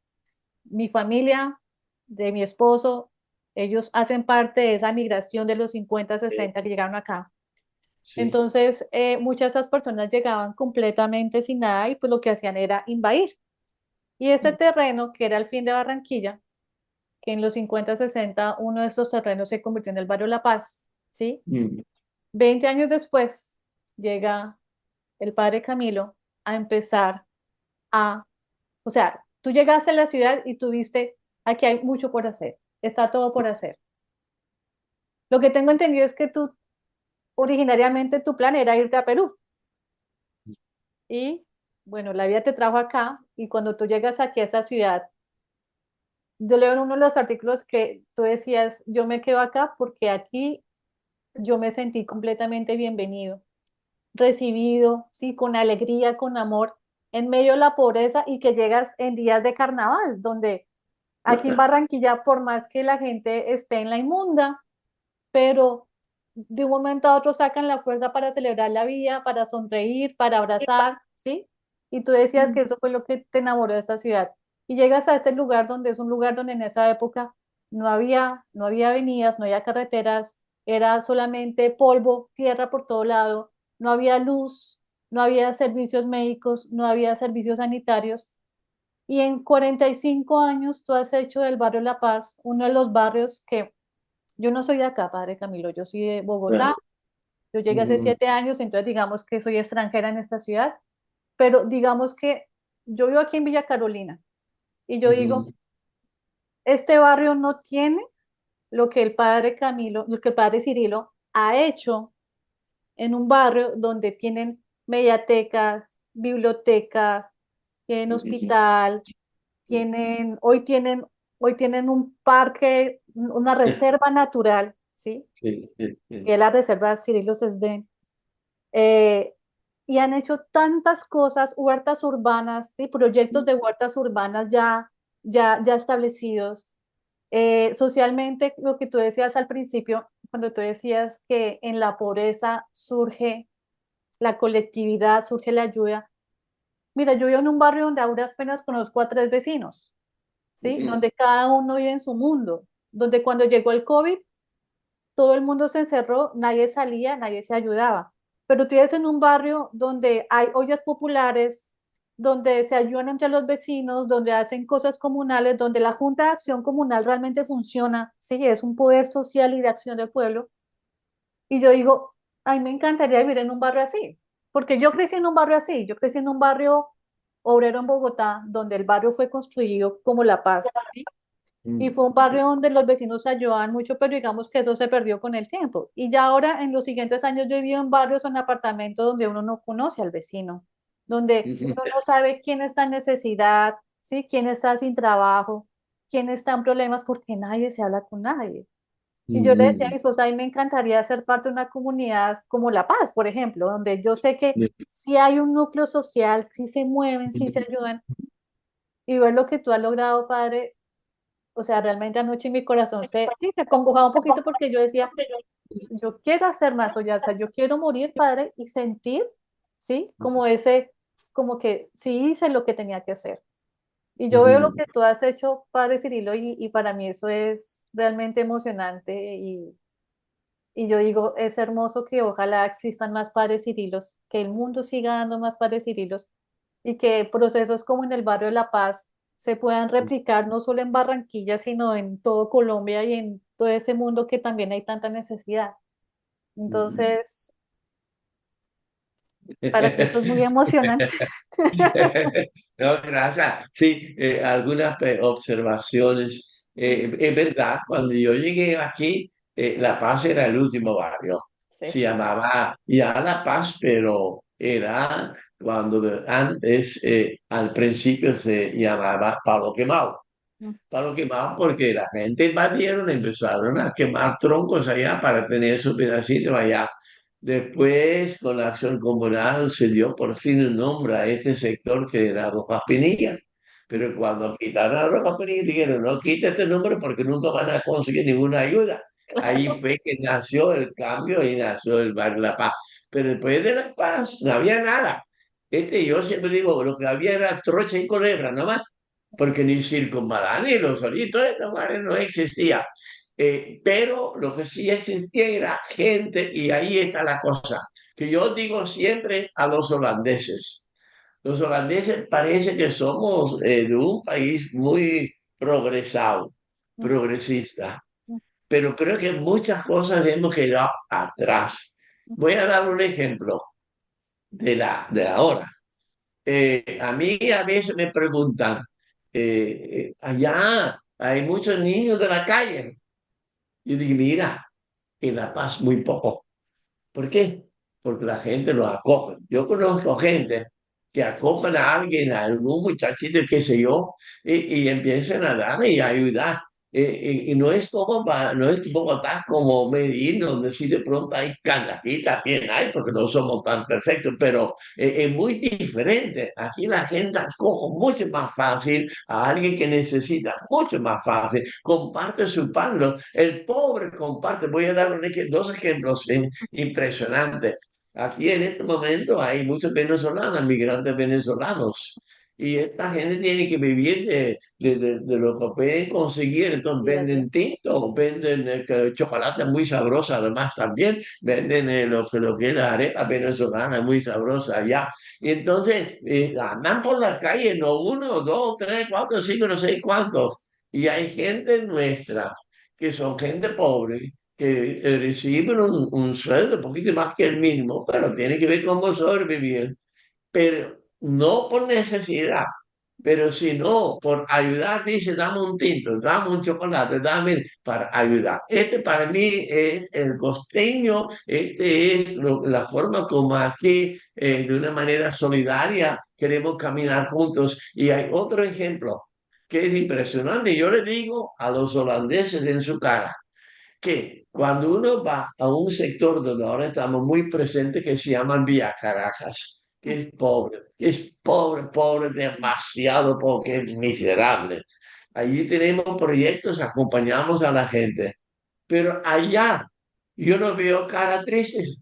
Mi familia, de mi esposo, ellos hacen parte de esa migración de los 50 60 que llegaron acá. Sí. Entonces, muchas de esas personas llegaban completamente sin nada y pues lo que hacían era invadir. Y ese terreno, que era el fin de Barranquilla, que en los 50 60 uno de esos terrenos se convirtió en el barrio La Paz, ¿sí? Mm. 20 años después llega el padre Camilo a empezar a, o sea, tú llegaste a la ciudad y tuviste, aquí hay mucho por hacer, está todo por hacer. Lo que tengo entendido es que tú, originariamente tu plan era irte a Perú y, bueno, la vida te trajo acá y cuando tú llegas aquí a esa ciudad, yo leo en uno de los artículos que tú decías, yo me quedo acá porque aquí yo me sentí completamente bienvenido, recibido, sí, con alegría, con amor, en medio de la pobreza y que llegas en días de carnaval, donde aquí en Barranquilla, por más que la gente esté en la inmunda, pero de un momento a otro sacan la fuerza para celebrar la vida, para sonreír, para abrazar, ¿sí? Y tú decías que eso fue lo que te enamoró de esta ciudad. Y llegas a este lugar donde es un lugar donde en esa época no había avenidas, no había carreteras, era solamente polvo, tierra por todo lado, no había luz, no había servicios médicos, no había servicios sanitarios. Y en 45 años tú has hecho del barrio La Paz uno de los barrios que yo no soy de acá, padre Camilo, yo soy de Bogotá, yo llegué hace Mm. 7 años, entonces digamos que soy extranjera en esta ciudad, pero digamos que yo vivo aquí en Villa Carolina y yo digo, Mm. este barrio no tiene lo que el padre Camilo, lo que el padre Cirilo ha hecho en un barrio donde tienen mediatecas, bibliotecas, tienen hospital, hoy tienen un parque, una reserva natural, ¿sí? Sí, sí, Que sí. es la reserva Cirilo Sesbén, eh, y han hecho tantas cosas, huertas urbanas, ¿sí? Proyectos de huertas urbanas ya establecidos. Socialmente, lo que tú decías al principio, cuando tú decías que en la pobreza surge la colectividad, surge la ayuda. Mira, yo vivo en un barrio donde ahora apenas conozco a 3 vecinos, ¿sí? Donde cada uno vive en su mundo, donde cuando llegó el COVID, todo el mundo se encerró, nadie salía, nadie se ayudaba. Pero tú vives en un barrio donde hay ollas populares, donde se ayudan entre los vecinos, donde hacen cosas comunales, donde la Junta de Acción Comunal realmente funciona, sí, es un poder social y de acción del pueblo. Y yo digo, ay, me encantaría vivir en un barrio así, porque yo crecí en un barrio así, yo crecí en un barrio obrero en Bogotá, donde el barrio fue construido como La Paz, ¿sí? Y Mm. fue un Sí. barrio donde los vecinos se ayudaban mucho, pero digamos que eso se perdió con el tiempo. Y ya ahora, en los siguientes años, yo he vivido en barrios o en apartamentos donde uno no conoce al vecino, donde uno no sabe quién está en necesidad, ¿sí? Quién está sin trabajo, quién está en problemas, porque nadie se habla con nadie. Y yo le decía a Mm. mi esposa, a mí me encantaría ser parte de una comunidad como La Paz, por ejemplo, donde yo sé que si hay un núcleo social, si se mueven, si se ayudan, y ver lo que tú has logrado, Padre. O sea, realmente anoche mi corazón sí, se acongojaba un poquito porque yo decía, yo quiero hacer más, o sea, yo quiero morir, Padre, y sentir, ¿sí? Como ese, como que sí hice lo que tenía que hacer. Y yo veo lo Ujú. que tú has hecho, Padre Cirilo, y para mí eso es realmente emocionante y yo digo, es hermoso que ojalá existan más Padres Cirilos, que el mundo siga dando más Padres Cirilos y que procesos como en el barrio de La Paz se puedan replicar no solo en Barranquilla, sino en todo Colombia y en todo ese mundo que también hay tanta necesidad. Entonces, para mí esto es muy emocionante. No, gracias. Sí, algunas observaciones. Es verdad, cuando yo llegué aquí, La Paz era el último barrio. Sí. Se llamaba ya La Paz, pero era cuando antes, al principio se llamaba Palo Quemado. Palo Quemado porque la gente invadieron, empezaron a quemar troncos allá para tener su pedacito allá. Después, con la acción comunal, se dio por fin un nombre a este sector que era Rojas Pinilla. Pero cuando quitaron a Rojas Pinilla, dijeron, no quita este nombre porque nunca van a conseguir ninguna ayuda. Ahí Claro, fue que nació el cambio y nació el barrio La Paz. Pero después de La Paz no había nada. Yo siempre digo, lo que había era trocha y culebra, no más porque ni Circunvalar ni los solitos, esta madre no existía. Pero lo que sí existía era gente, y ahí está la cosa, que yo digo siempre a los holandeses. Los holandeses parece que somos de un país muy progresado, progresista, pero creo que muchas cosas hemos quedado atrás. Voy a dar un ejemplo de ahora. A mí a veces me preguntan, allá hay muchos niños de la calle. Yo digo, mira, en La Paz muy poco. ¿Por qué? Porque la gente los acoge. Yo conozco gente que acogen a alguien, a algún muchachito, qué sé yo, y empiezan a dar y a ayudar. Y no es como no es Bogotá como Medellín, donde sí de pronto hay canas, aquí también hay, porque no somos tan perfectos, pero es muy diferente. Aquí la gente acoge mucho más fácil a alguien que necesita, mucho más fácil, comparte su pan. El pobre comparte. Voy a dar dos ejemplos impresionantes. Aquí en este momento hay muchos venezolanos, migrantes venezolanos, y esta gente tiene que vivir de lo que pueden conseguir. Entonces y allá. venden tinto, venden chocolate muy sabroso, además también venden lo que es la arepa venezolana muy sabrosa allá. Y entonces andan por la calle, no uno, dos, tres, cuatro, cinco, no sé cuántos. Y hay gente nuestra que son gente pobre que reciben un sueldo un poquito más que el mínimo, pero tiene que ver cómo sobrevivir, pero no por necesidad, pero sino por ayudar, dice, dame un tinto, dame un chocolate, dame para ayudar. Este para mí es el costeño, este es la forma como aquí, de una manera solidaria, queremos caminar juntos. Y hay otro ejemplo que es impresionante. Yo le digo a los holandeses en su cara, que cuando uno va a un sector donde ahora estamos muy presentes que se llama Vía Caracas, que es pobre, pobre, demasiado pobre, es miserable. Allí tenemos proyectos, acompañamos a la gente, pero allá yo no veo caras tristes,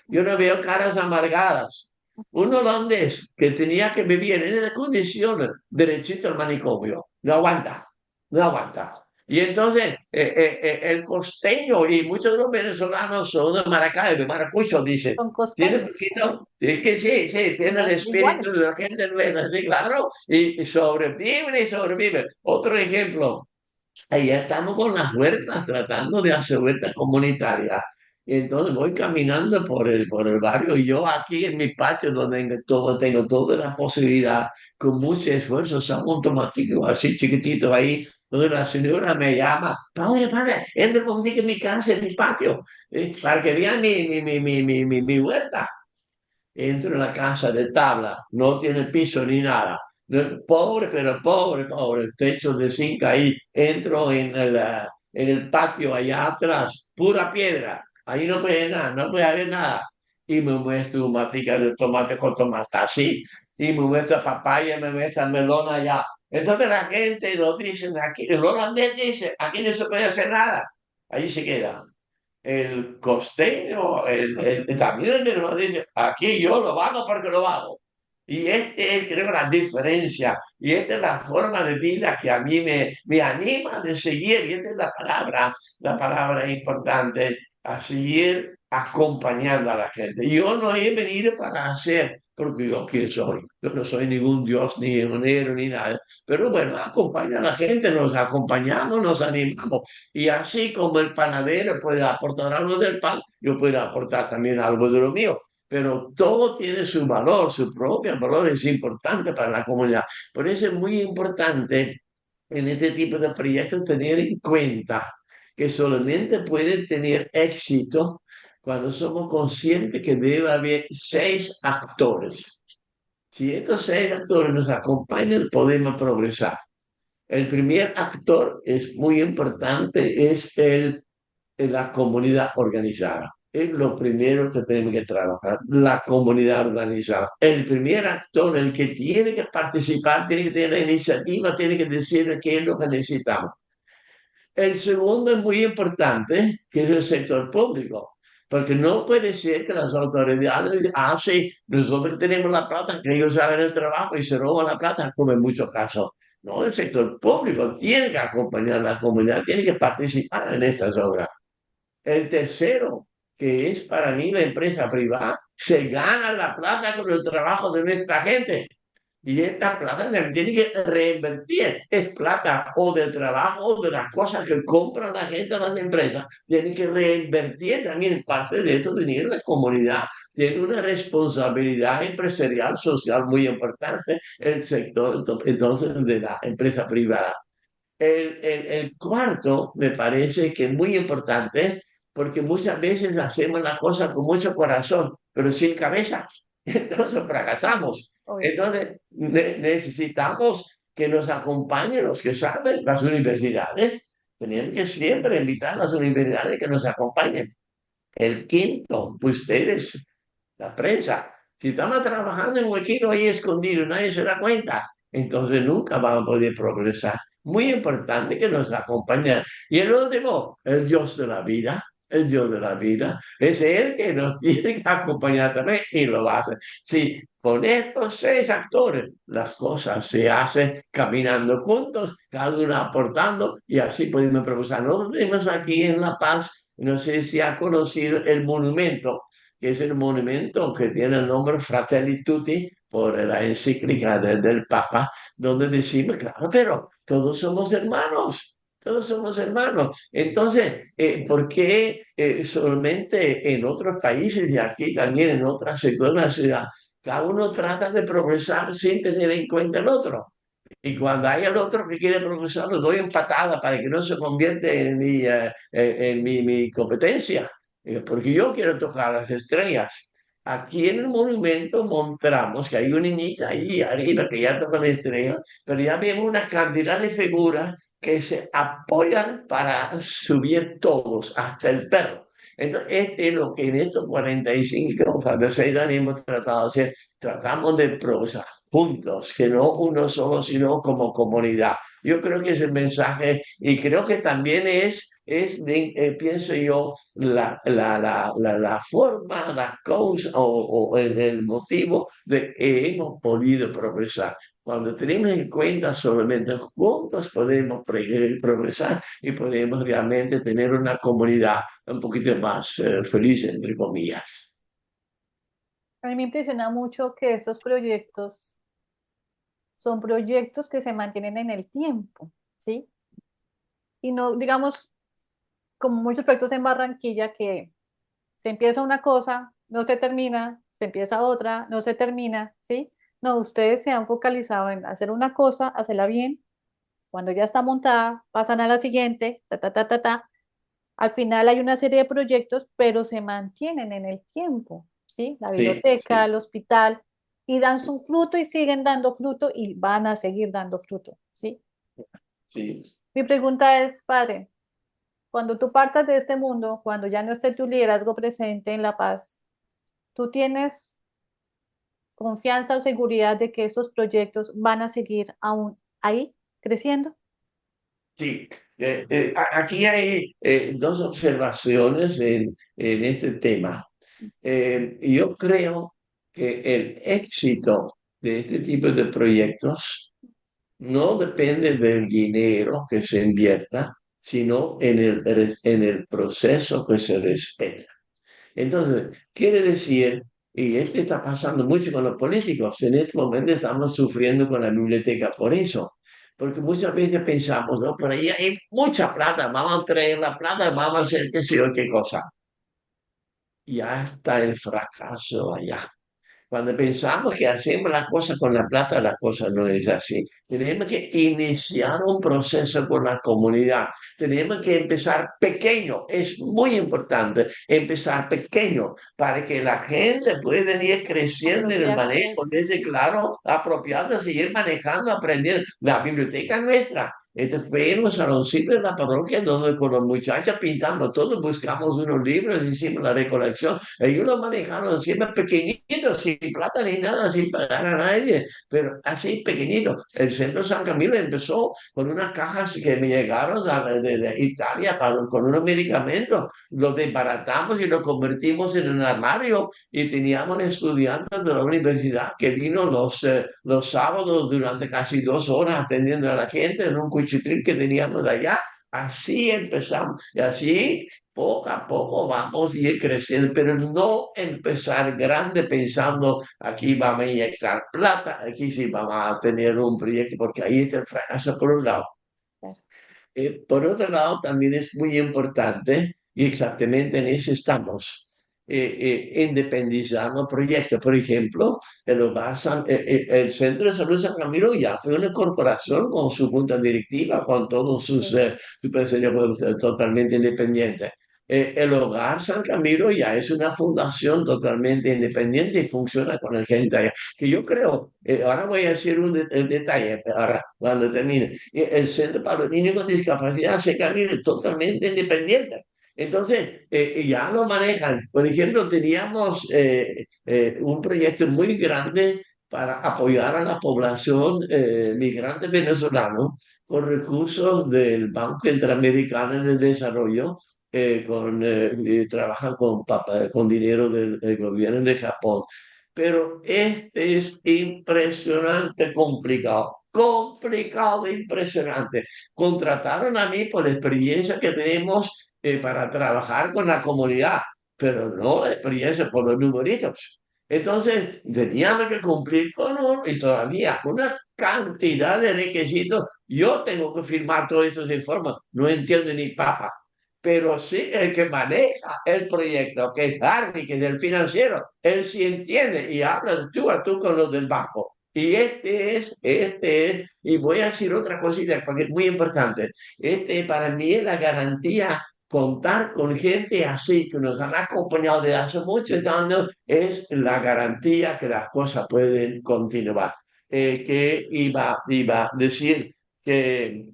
yo no veo caras amargadas. Un holandés que tenía que vivir en esas condiciones, derechito al manicomio, no aguanta, no aguanta. Y entonces el costeño y muchos de los venezolanos son de Maracay, de Maracucho, dicen. Son Tiene costeños, poquito, es que sí, sí, tiene el iguales. espíritu de la gente buena, sí, claro, y sobreviven y sobreviven. Otro ejemplo, ahí estamos con las huertas, tratando de hacer huertas comunitarias. Y entonces voy caminando por el barrio y yo aquí en mi patio donde tengo toda la posibilidad, con mucho esfuerzo, son un tomatico así chiquitito ahí, donde la señora me llama, padre, padre, entre conmigo en mi casa, en mi patio, para que vean mi huerta. Entro en la casa de tabla, no tiene piso ni nada. Pobre, pero pobre, pobre, el techo de zinc ahí. Entro en el patio allá atrás, pura piedra. Ahí no puede nada, no puede haber nada. Y me muestra un matica de tomate con tomate así. Y me muestra papaya, me muestra melón allá. Entonces la gente nos dice, aquí, el holandés dice, aquí no se puede hacer nada. Ahí se queda. El costeño, también el de Nueva dice, aquí yo lo hago porque lo hago. Y este es, creo, la diferencia. Y esta es la forma de vida que a mí me anima de seguir. Y esta es la palabra importante, a seguir acompañando a la gente. Yo no he venido para hacer, porque yo quién soy. Yo no soy ningún dios, ni un héroe, ni nada. Pero bueno, acompaña a la gente, nos acompañamos, nos animamos. Y así como el panadero puede aportar algo del pan, yo puedo aportar también algo de lo mío. Pero todo tiene su valor, su propio valor es importante para la comunidad. Por eso es muy importante en este tipo de proyectos tener en cuenta que solamente pueden tener éxito cuando somos conscientes que debe haber 6 actores. Si estos 6 actores nos acompañan, podemos progresar. El primer actor es muy importante, es la comunidad organizada. Es lo primero que tenemos que trabajar, la comunidad organizada. El primer actor, el que tiene que participar, tiene que tener la iniciativa, tiene que decir qué es lo que necesitamos. El segundo es muy importante, que es el sector público, porque no puede ser que las autoridades digan, ah, sí, nosotros tenemos la plata, que ellos hagan el trabajo y se roban la plata, como en muchos casos. No, el sector público tiene que acompañar a la comunidad, tiene que participar en estas obras. El tercero, que es para mí la empresa privada, se gana la plata con el trabajo de nuestra gente. Y esta plata se tiene que reinvertir. Es plata o del trabajo o de las cosas que compran la gente a las empresas. Tienen que reinvertir también parte de estos dinero. La comunidad tiene una responsabilidad empresarial, social muy importante. El sector, entonces, de la empresa privada. El cuarto me parece que es muy importante porque muchas veces hacemos la cosa con mucho corazón, pero sin cabeza. Entonces fracasamos. Obvio. Entonces necesitamos que nos acompañen los que saben, las universidades. Tenemos que siempre invitar a las universidades que nos acompañen. El quinto, ustedes, la prensa. Si estamos trabajando en un huequito ahí escondido y nadie se da cuenta, entonces nunca vamos a poder progresar. Muy importante que nos acompañe. Y el último, el Dios de la vida. El Dios de la vida es Él que nos tiene que acompañar también y lo hace. Si con estos 6 actores las cosas se hacen caminando juntos, cada uno aportando y así podemos progresar. Nosotros tenemos aquí en La Paz, no sé si ha conocido el monumento que es el monumento que tiene el nombre Fratelli Tutti por la encíclica del Papa, donde decimos, claro, pero todos somos hermanos. Todos somos hermanos. Entonces, ¿por qué solamente en otros países y aquí también en otras sectores de la ciudad, cada uno trata de progresar sin tener en cuenta el otro? Y cuando hay el otro que quiere progresar, lo doy en patada para que no se convierta en mi competencia. Porque yo quiero tocar las estrellas. Aquí en el monumento mostramos que hay una niñita ahí arriba que ya toca la estrella, pero ya vemos una cantidad de figuras que se apoyan para subir todos, hasta el perro. Entonces, este es lo que en estos 45 o sea, 6 años hemos tratado de hacer. Tratamos de progresar juntos, que no uno solo, sino como comunidad. Yo creo que es el mensaje y creo que también pienso yo, la forma, la causa o el motivo de que hemos podido progresar. Cuando tenemos en cuenta solamente juntos podemos progresar y podemos realmente tener una comunidad un poquito más feliz, entre comillas. A mí me impresiona mucho que estos proyectos son proyectos que se mantienen en el tiempo, ¿sí? Y no, digamos, como muchos proyectos en Barranquilla, que se empieza una cosa, no se termina, se empieza otra, no se termina, ¿sí? No, ustedes se han focalizado en hacer una cosa, hacerla bien. Cuando ya está montada, pasan a la siguiente, ta, ta, ta, ta, ta. Al final hay una serie de proyectos, pero se mantienen en el tiempo, ¿sí? La Sí, biblioteca, sí, el hospital, y dan su fruto y siguen dando fruto y van a seguir dando fruto, ¿sí? sí. Mi pregunta es, padre, cuando tú partas de este mundo, cuando ya no esté tu liderazgo presente en La Paz, ¿tú tienes confianza o seguridad de que esos proyectos van a seguir aún ahí creciendo. Sí, aquí hay dos observaciones en este tema. Yo creo que el éxito de este tipo de proyectos no depende del dinero que se invierta, sino en el proceso que se respeta. Entonces, quiere decir, y esto está pasando mucho con los políticos, en este momento estamos sufriendo con la biblioteca por eso, porque muchas veces pensamos, no, por ahí hay mucha plata, vamos a traer la plata, vamos a hacer qué sé yo qué cosa. Y ya está el fracaso allá. Cuando pensamos que hacemos las cosas con la plata, la cosa no es así. Tenemos que iniciar un proceso con la comunidad. Tenemos que empezar pequeño. Es muy importante empezar pequeño para que la gente pueda ir creciendo en el Apropiarse de manejo eso. de ese claro, apropiando, seguir manejando, aprender. La biblioteca nuestra. Este fue en un saloncito de la parroquia donde con los muchachos pintamos todo, buscamos unos libros, hicimos la recolección. Ellos lo manejaron siempre pequeñitos, sin plata ni nada, sin pagar a nadie, pero así pequeñito. El Centro San Camilo empezó con unas cajas que me llegaron de Italia con unos medicamentos. Los desbaratamos y los convertimos en un armario y teníamos estudiantes de la universidad que vino los sábados durante casi 2 horas atendiendo a la gente en un cuchitril que teníamos de allá. Así empezamos y así poco a poco vamos a ir creciendo, pero no empezar grande pensando aquí vamos a inyectar plata, aquí sí vamos a tener un proyecto, porque ahí está el fracaso por un lado. Claro. Por otro lado, también es muy importante, y exactamente en eso estamos, independizando proyectos. Por ejemplo, el Centro de Salud San Camilo ya fue una corporación con su junta directiva, con todos sus, Sí. su personal totalmente independiente. El Hogar San Camilo ya es una fundación totalmente independiente y funciona con el gente allá. Que yo creo, ahora voy a decir un detalle, ahora, cuando termine. El Centro para los Niños con Discapacidad se camina totalmente independiente. Entonces, ya lo manejan. Por ejemplo, teníamos un proyecto muy grande para apoyar a la población migrante venezolano con recursos del Banco Interamericano de Desarrollo, trabajan con dinero del gobierno de Japón. Pero este es impresionante, complicado, complicado, impresionante. Contrataron a mí por la experiencia que tenemos para trabajar con la comunidad, pero no la experiencia por los numeritos. Entonces, teníamos que cumplir con uno y todavía una cantidad de requisitos. Yo tengo que firmar todos estos informes, no entiendo ni papa, pero sí el que maneja el proyecto, que es Harvey, que es el financiero, él sí entiende y habla tú a tú con los del banco. Y y voy a decir otra cosita porque es muy importante. Para mí es la garantía, contar con gente así que nos han acompañado desde hace muchos años, es la garantía que las cosas pueden continuar. Que iba a decir que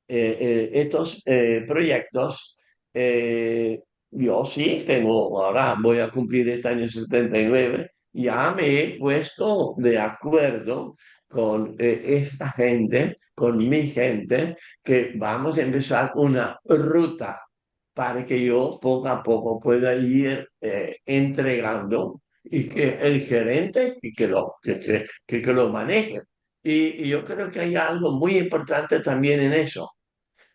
estos proyectos, eh, yo sí tengo, ahora voy a cumplir este año 79, ya me he puesto de acuerdo con esta gente, con mi gente, que vamos a empezar una ruta para que yo poco a poco pueda ir entregando y que el gerente y que lo maneje. Y yo creo que hay algo muy importante también en eso.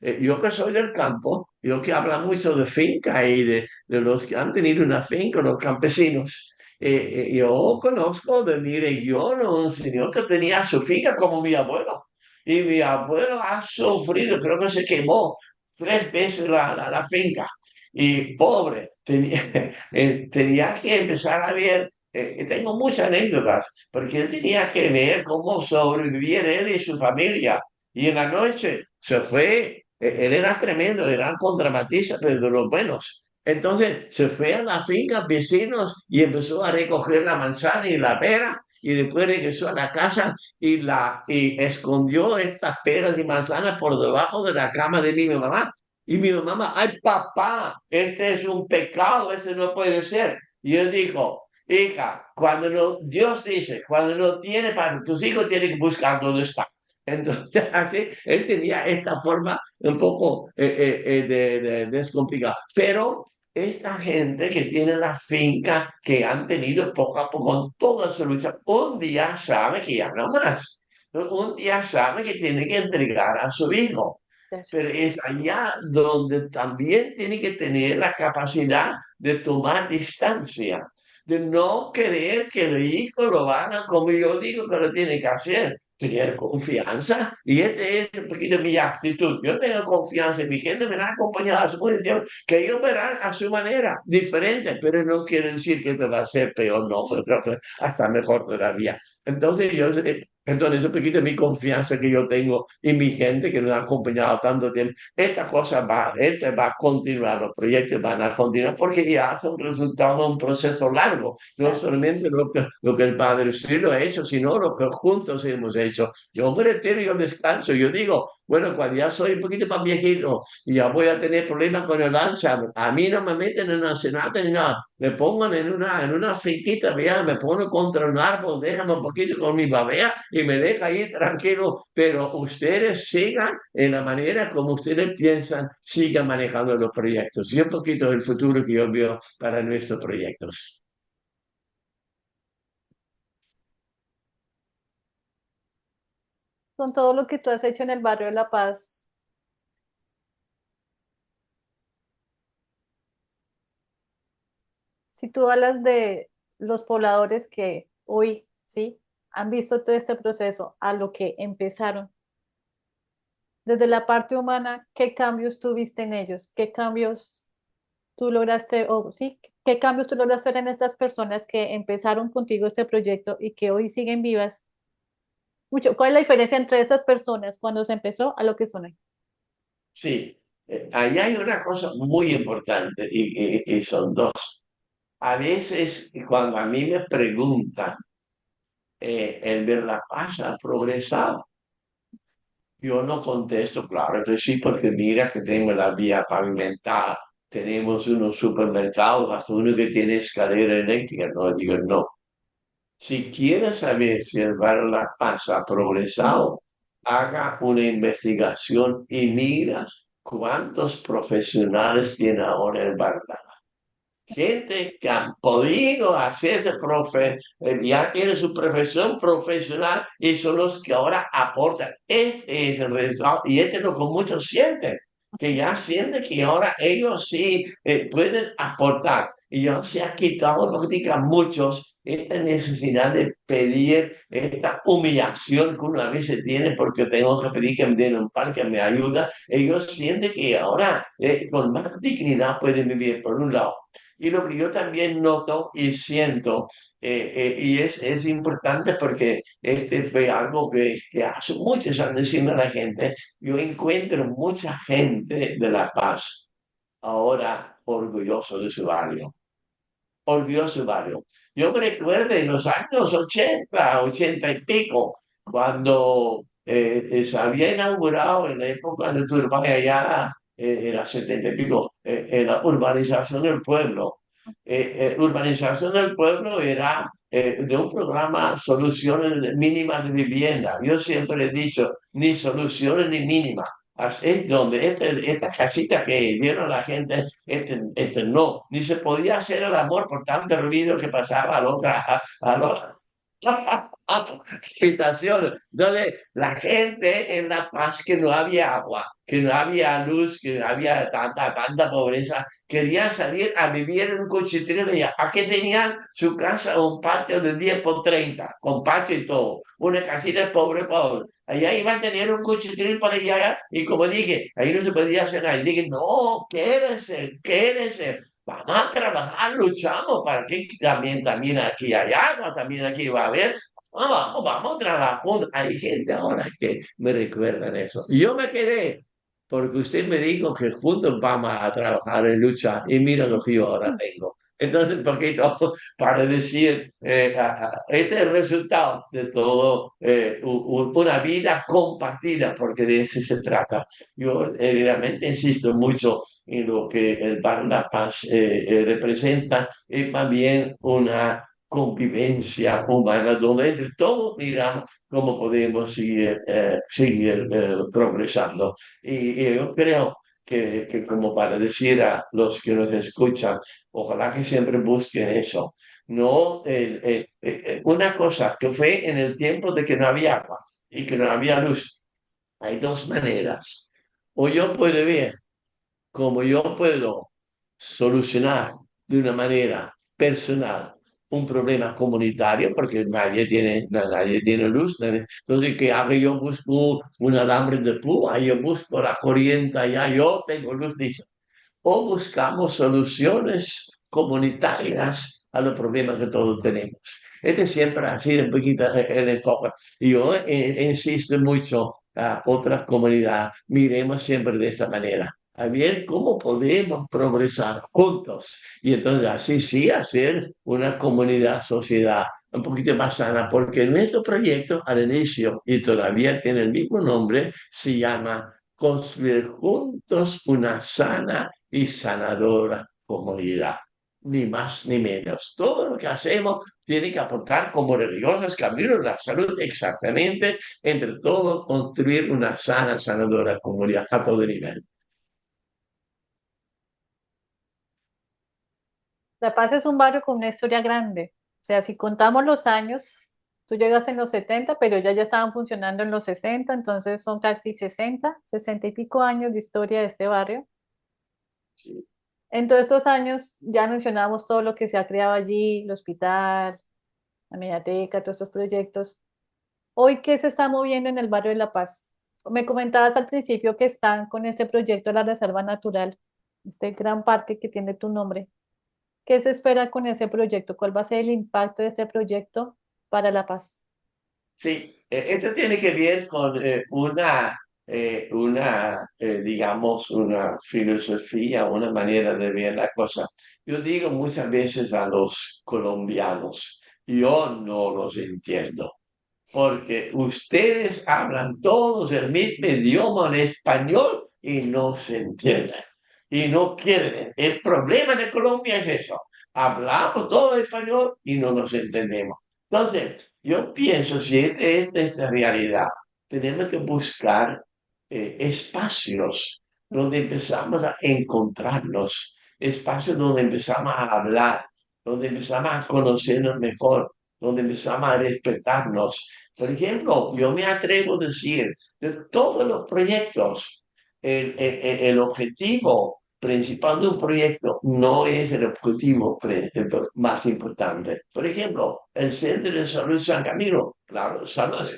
Yo que soy del campo, yo que habla mucho de finca y de los que han tenido una finca, los campesinos. Yo conozco de mi región un señor que tenía su finca como mi abuelo. Y mi abuelo ha sufrido, creo que se quemó 3 veces la finca. Y pobre, tenía que empezar a ver, tengo muchas anécdotas, porque él tenía que ver cómo sobrevivir él y su familia. Y en la noche se fue, él era tremendo, era un contramatista, pero de los buenos. Entonces se fue a la finca vecinos y empezó a recoger la manzana y la pera y después regresó a la casa y escondió estas peras y manzanas por debajo de la cama de mi mamá. Y mi mamá, ay papá, este es un pecado, este no puede ser. Y él dijo, hija, Dios dice, cuando no tiene para tus hijos, tienen que buscar dónde está. Entonces, así, él tenía esta forma un poco de descomplicada. Pero esta gente que tiene la finca, que han tenido poco a poco toda su lucha, un día sabe que ya no más. Un día sabe que tiene que entregar a su hijo. Pero es allá donde también tiene que tener la capacidad de tomar distancia, de no querer que el hijo lo haga como yo digo que lo tiene que hacer. Tener confianza, y este es un poquito mi actitud. Yo tengo confianza en mi gente, me han acompañado hace mucho tiempo, que ellos verán a su manera, diferente, pero no quiere decir que me va a ser peor, no, pero creo que hasta mejor todavía. Entonces, entonces, un poquito mi confianza que yo tengo en mi gente que nos ha acompañado tanto tiempo. Esta cosa este va a continuar, los proyectos van a continuar porque ya son resultado de un proceso largo. No Claro. solamente lo que el Padre sí lo ha hecho, sino lo que juntos hemos hecho. Yo me retiro y yo descanso. Yo digo, bueno, cuando ya soy un poquito más viejito y ya voy a tener problemas con el lancha, a mí no me meten en una senata ni nada. Me pongan en una finquita, vea, me pongo contra un árbol, déjame un poquito con mi babea y me deja ahí tranquilo. Pero ustedes sigan en la manera como ustedes piensan, sigan manejando los proyectos. Y un poquito el futuro que yo veo para nuestros proyectos. Con todo lo que tú has hecho en el barrio de La Paz, si tú hablas de los pobladores que hoy, sí, han visto todo este proceso a lo que empezaron, desde la parte humana, ¿qué cambios tuviste en ellos? ¿Qué cambios tú lograste, o sí, qué cambios tú lograste ver en estas personas que empezaron contigo este proyecto y que hoy siguen vivas? Mucho, ¿cuál es la diferencia entre esas personas cuando se empezó a lo que son hoy? Sí, ahí hay una cosa muy importante y son dos. A veces, cuando a mí me preguntan, ¿el de La Paz ha progresado? Yo no contesto, claro que sí, porque mira que tengo la vía pavimentada, tenemos unos supermercados, hasta uno que tiene escalera eléctrica, no digo no. Si quieres saber si el barrio La Paz ha progresado, haga una investigación y mira cuántos profesionales tiene ahora el barrio gente que han podido hacerse ya tiene su profesión profesional y son los que ahora aportan. Este es el resultado y este es lo que muchos sienten, que ya sienten que ahora ellos sí pueden aportar. Y ya se ha quitado lo que digan muchos esta necesidad de pedir esta humillación que uno a veces tiene porque tengo que pedir que me den un pan que me ayuda. Ellos sienten que ahora con más dignidad pueden vivir por un lado. Y lo que yo también noto y siento, y es importante porque este fue algo que hace muchos años diciendo a la gente, yo encuentro mucha gente de La Paz ahora orgulloso de su barrio, orgulloso de su barrio. Yo me recuerdo en los años 80 80 y pico, cuando se había inaugurado en la época de Turbay allá, era 70 y pico, la urbanización del pueblo. Urbanización del pueblo era de un programa Soluciones Mínimas de Vivienda. Yo siempre he dicho, ni soluciones ni mínimas. Así, donde esta casita que dieron a la gente, no, ni se podía hacer el amor por tanto ruido que pasaba a la otra habitación, donde la gente en La Paz que no había agua, que no había luz, que no había tanta pobreza, querían salir a vivir en un cuchitril y a que tenían su casa un patio de 10 por 30 con patio y todo, una casita de pobre. Allá iban a tener un cuchitril para allá y como dije, ahí no se podía hacer nada. Y dije, no, quédese. Vamos a trabajar, luchamos para que también aquí hay agua, también aquí va a haber. Vamos a trabajar juntos. Hay gente ahora que me recuerdan eso. Y yo me quedé, porque usted me dijo que juntos vamos a trabajar en lucha y mira lo que yo ahora tengo. Entonces, un poquito para decir, este es el resultado de todo, una vida compartida, porque de eso se trata. Yo realmente insisto mucho en lo que el Bar La Paz representa, es más bien una convivencia humana donde entre todos miramos cómo podemos seguir progresando. Y yo creo que como para decir a los que nos escuchan, ojalá que siempre busquen eso. No, una cosa que fue en el tiempo de que no había agua y que no había luz. Hay dos maneras. O yo puedo ver cómo yo puedo solucionar de una manera personal un problema comunitario, porque nadie tiene luz. Entonces, ¿qué hago? Yo busco un alambre de púa, yo busco la corriente allá, yo tengo luz. O buscamos soluciones comunitarias a los problemas que todos tenemos. Este siempre ha sido un poquito el enfoque. Y yo insisto mucho a otras comunidades, miremos siempre de esta manera, a ver cómo podemos progresar juntos. Y entonces así sí hacer una comunidad, sociedad un poquito más sana, porque nuestro proyecto al inicio, y todavía tiene el mismo nombre, se llama Construir juntos una sana y sanadora comunidad. Ni más ni menos. Todo lo que hacemos tiene que aportar como religiosos caminos de la salud exactamente, entre todos construir una sana, sanadora comunidad a todo nivel. La Paz es un barrio con una historia grande. O sea, si contamos los años, tú llegas en los 70, pero ya estaban funcionando en los 60, entonces son casi 60 y pico años de historia de este barrio. Sí. En todos estos años ya mencionamos todo lo que se ha creado allí, el hospital, la mediateca, todos estos proyectos. Hoy, ¿qué se está moviendo en el barrio de La Paz? Me comentabas al principio que están con este proyecto de la Reserva Natural, este gran parque que tiene tu nombre. ¿Qué se espera con ese proyecto? ¿Cuál va a ser el impacto de este proyecto para La Paz? Sí, esto tiene que ver con digamos, una filosofía, una manera de ver la cosa. Yo digo muchas veces a los colombianos, yo no los entiendo, porque ustedes hablan todos el mismo idioma, el español, y no se entienden, y no quieren. El problema de Colombia es eso. Hablamos todo español y no nos entendemos. Entonces, yo pienso, si es de esta realidad, tenemos que buscar espacios donde empezamos a encontrarnos, espacios donde empezamos a hablar, donde empezamos a conocernos mejor, donde empezamos a respetarnos. Por ejemplo, yo me atrevo a decir, de todos los proyectos, el objetivo principal de un proyecto no es el objetivo más importante. Por ejemplo, el Centro de Salud San Camilo, claro, salud,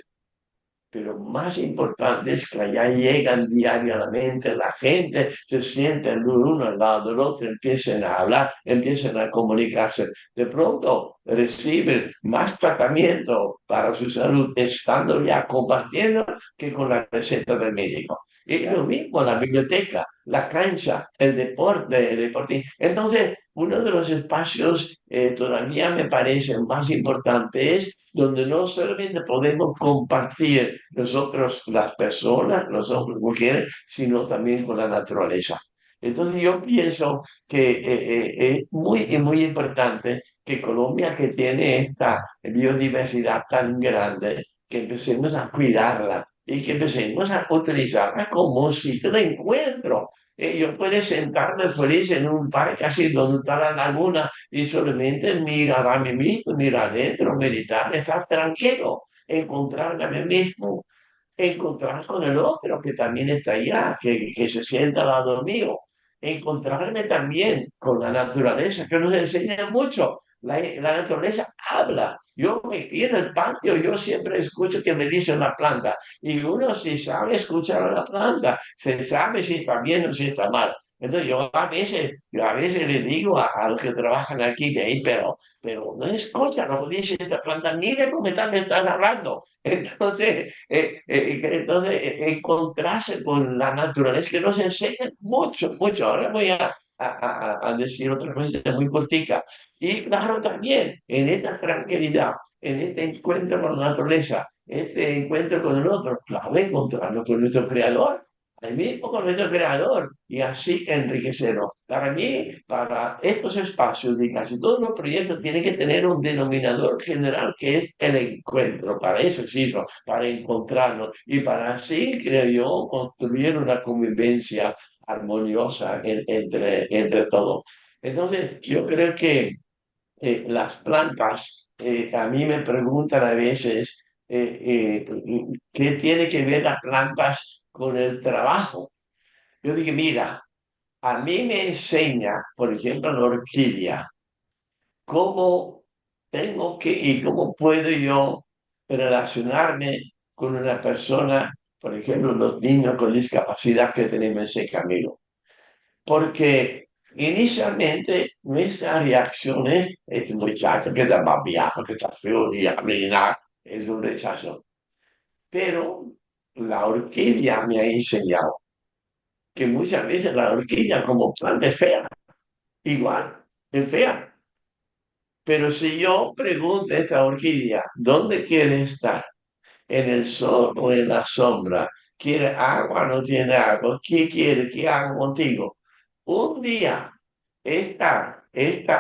pero más importante es que allá llegan diariamente, la gente se siente el uno al lado del otro, empiezan a hablar, empiezan a comunicarse. De pronto reciben más tratamiento para su salud estando ya compartiendo que con la receta del médico. Y lo mismo la biblioteca, la cancha, el deporte, el deporte. Entonces, uno de los espacios todavía me parece más importantes donde no solamente podemos compartir nosotros, las personas, nosotros mujeres, sino también con la naturaleza. Entonces yo pienso que es muy importante que Colombia, que tiene esta biodiversidad tan grande, que empecemos a cuidarla y que empecemos a utilizarla como un sitio de encuentro. Yo puedo sentarme feliz en un parque así donde está la laguna y solamente mirar a mí mismo, mirar adentro, meditar, estar tranquilo, encontrarme a mí mismo, encontrar con el otro que también está allá, que se sienta al lado mío, encontrarme también con la naturaleza, que nos enseña mucho. La naturaleza habla. Yo me fui en el patio, yo siempre escucho que me dice una planta, y uno si sabe escuchar a la planta, se sabe si está bien o si está mal. Entonces yo a veces le digo a los que trabajan aquí de ahí, pero no escucha, no dice esta planta, ni de cómo me estás hablando. Entonces, encontrarse con la naturaleza que nos enseña mucho, mucho. Ahora voy a decir otra cosa muy cortica. Y claro, también en esta tranquilidad, en este encuentro con la naturaleza, este encuentro con el otro, claro, encontrarnos con nuestro creador. el mismo concepto creador y así enriquecerlo. Para mí, para estos espacios y casi todos los proyectos tienen que tener un denominador general que es el encuentro. Para eso sirvo, para encontrarnos y para así, creo yo, construir una convivencia armoniosa entre todos. Entonces, yo creo que las plantas, a mí me preguntan a veces qué tiene que ver las plantas con el trabajo. Yo dije, mira, a mí me enseña, por ejemplo, la orquídea, cómo tengo que y cómo puedo yo relacionarme con una persona, por ejemplo, los niños con discapacidad que tenemos en ese camino. Porque inicialmente nuestra reacción es, este muchacho que está más viejo, que está feo, y a mí nada, es un rechazo. Pero la orquídea me ha enseñado que muchas veces la orquídea como planta es fea, igual, es fea. Pero si yo pregunto a esta orquídea, ¿dónde quiere estar? ¿En el sol o en la sombra? ¿Quiere agua o no tiene agua? ¿Qué quiere? ¿Qué hago contigo? Un día, esta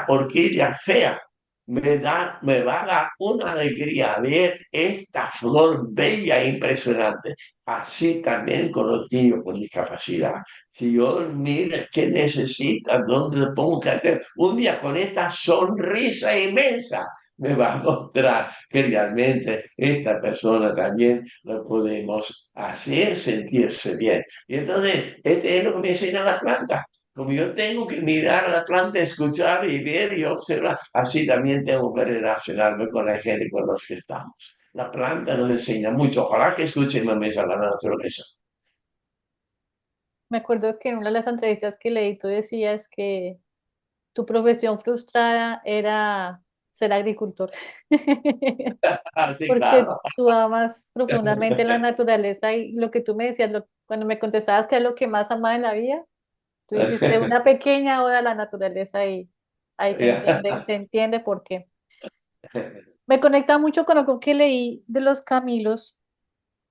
orquídea fea me va a dar una alegría ver esta flor bella e impresionante. Así también con los niños con discapacidad. Si yo mira qué necesita, dónde le pongo que hacer, un día con esta sonrisa inmensa me va a mostrar que realmente esta persona también lo podemos hacer sentirse bien. Y entonces, este es lo que me enseña la planta. Como yo tengo que mirar a la planta, escuchar y ver y observar, así también tengo que relacionarme con la gente con los que estamos. La planta nos enseña mucho. Ojalá que escuchen la mesa la naturaleza. Me acuerdo que en una de las entrevistas que leí tú decías que tu profesión frustrada era ser agricultor, Ah, sí, porque claro. tú amas profundamente la naturaleza y lo que tú me decías, cuando me contestabas que es lo que más amaba en la vida, tú hiciste una pequeña oda a la naturaleza y ahí se entiende por qué. Me conecta mucho con algo que leí de los Camilos,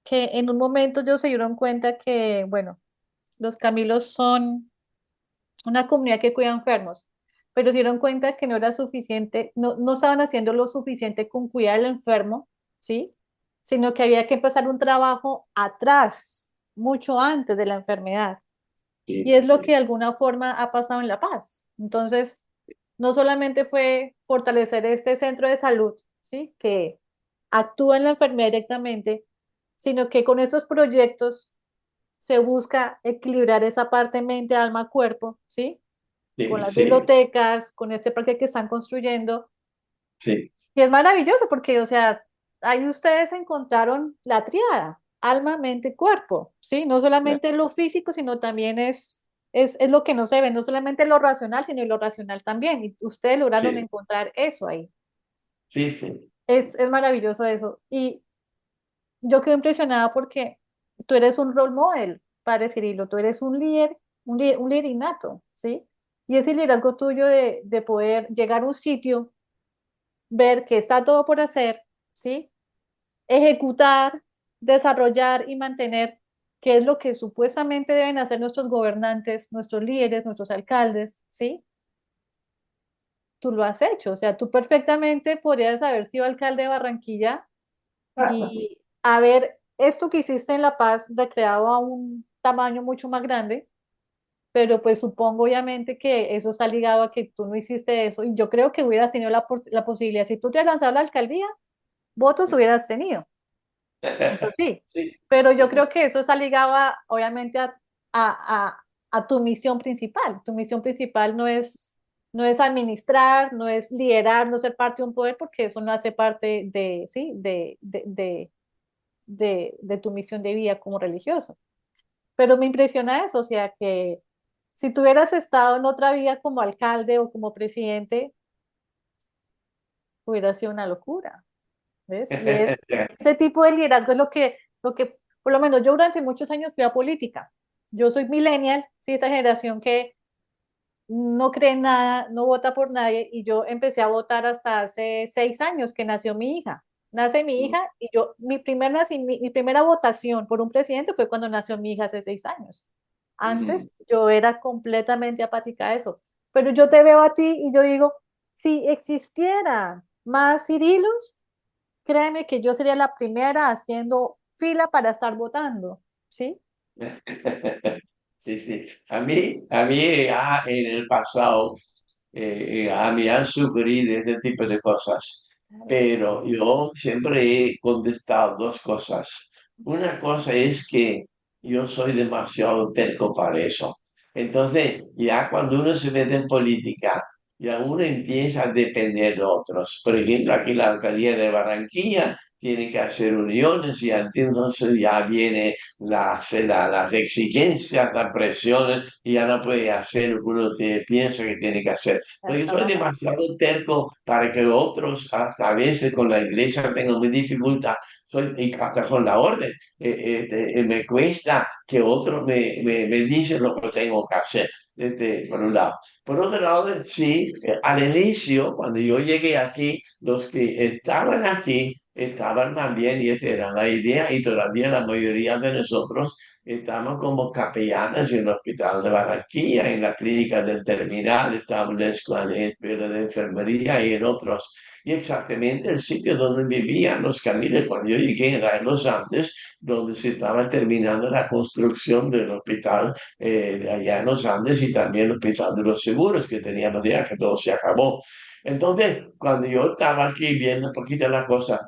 que en un momento ellos se dieron cuenta que, bueno, los Camilos son una comunidad que cuida enfermos, pero se dieron cuenta que no era suficiente, no estaban haciendo lo suficiente con cuidar al enfermo, ¿sí? Sino que había que empezar un trabajo atrás, mucho antes de la enfermedad. Y Sí, es lo que sí, de alguna forma ha pasado en La Paz. Entonces, no solamente fue fortalecer este centro de salud, ¿sí? Que actúa en la enfermedad directamente, sino que con estos proyectos se busca equilibrar esa parte mente, alma, cuerpo, ¿sí? Con sí, las sí, bibliotecas, con este parque que están construyendo. sí, Y es maravilloso porque, o sea, ahí ustedes encontraron la triada, alma, mente, cuerpo, ¿sí? No solamente lo físico, sino también es lo que no se ve, no solamente lo racional, sino lo racional también. Y ustedes lograron sí, encontrar eso ahí. sí, sí. Es maravilloso eso. Y yo quedo impresionada porque tú eres un role model, padre Cirilo, tú eres un líder innato, ¿sí? Y ese liderazgo tuyo de poder llegar a un sitio, ver que está todo por hacer, ¿sí? Ejecutar, desarrollar y mantener, que es lo que supuestamente deben hacer nuestros gobernantes, nuestros líderes, nuestros alcaldes, ¿sí? Tú lo has hecho, o sea, tú perfectamente podrías haber sido alcalde de Barranquilla y haber esto que hiciste en La Paz recreado a un tamaño mucho más grande, pero pues supongo obviamente que eso está ligado a que tú no hiciste eso y yo creo que hubieras tenido la posibilidad, si tú te has lanzado a la alcaldía, votos hubieras tenido, eso sí, Sí. pero yo creo que eso está ligado obviamente a tu misión principal. Tu misión principal no es administrar, no es liderar, no ser parte de un poder, porque eso no hace parte de, ¿sí? De tu misión de vida como religioso. Pero me impresiona eso, o sea, que si tú hubieras estado en otra vida como alcalde o como presidente, hubiera sido una locura, ¿ves? Y es ese tipo de liderazgo es por lo menos yo durante muchos años fui a política. Yo soy millennial, sí, esta generación que no cree en nada, no vota por nadie, y yo empecé a votar hasta hace 6 años que nació mi hija. nace mi hija y yo, mi primera votación por un presidente fue cuando nació mi hija hace 6 años. Ujú. Antes yo era completamente apática a eso, pero yo te veo a ti y yo digo, si existiera más Cirilos, créeme que yo sería la primera haciendo fila para estar votando, ¿sí? Sí, sí. A mí en el pasado a mí han sugerido ese tipo de cosas, Claro. pero yo siempre he contestado dos cosas. Una cosa es que yo soy demasiado terco para eso. Entonces, ya cuando uno se mete en política, ya uno empieza a depender de otros. Por ejemplo, aquí la alcaldía de Barranquilla tiene que hacer uniones y entonces ya viene las exigencias, las presiones y ya no puede hacer lo que uno piensa que tiene que hacer. Ya Pero yo está soy mamá. demasiado terco para que otros, hasta a veces con la iglesia, tengan mi dificultad. Y hasta con la orden, me cuesta que otros me dicen lo que tengo que hacer, por un lado. Por otro lado, sí, al inicio, cuando yo llegué aquí, los que estaban aquí estaban también, y esa era la idea, y todavía la mayoría de nosotros estamos como capellanes en el hospital de Barranquilla, en la clínica del terminal, estamos en la escuela de enfermería y en otros. Y exactamente el sitio donde vivían los Camiles cuando yo llegué era en Los Andes, donde se estaba terminando la construcción del hospital allá en Los Andes y también el hospital de los seguros que teníamos ya, que todo se acabó. Entonces, cuando yo estaba aquí viendo un poquito la cosa,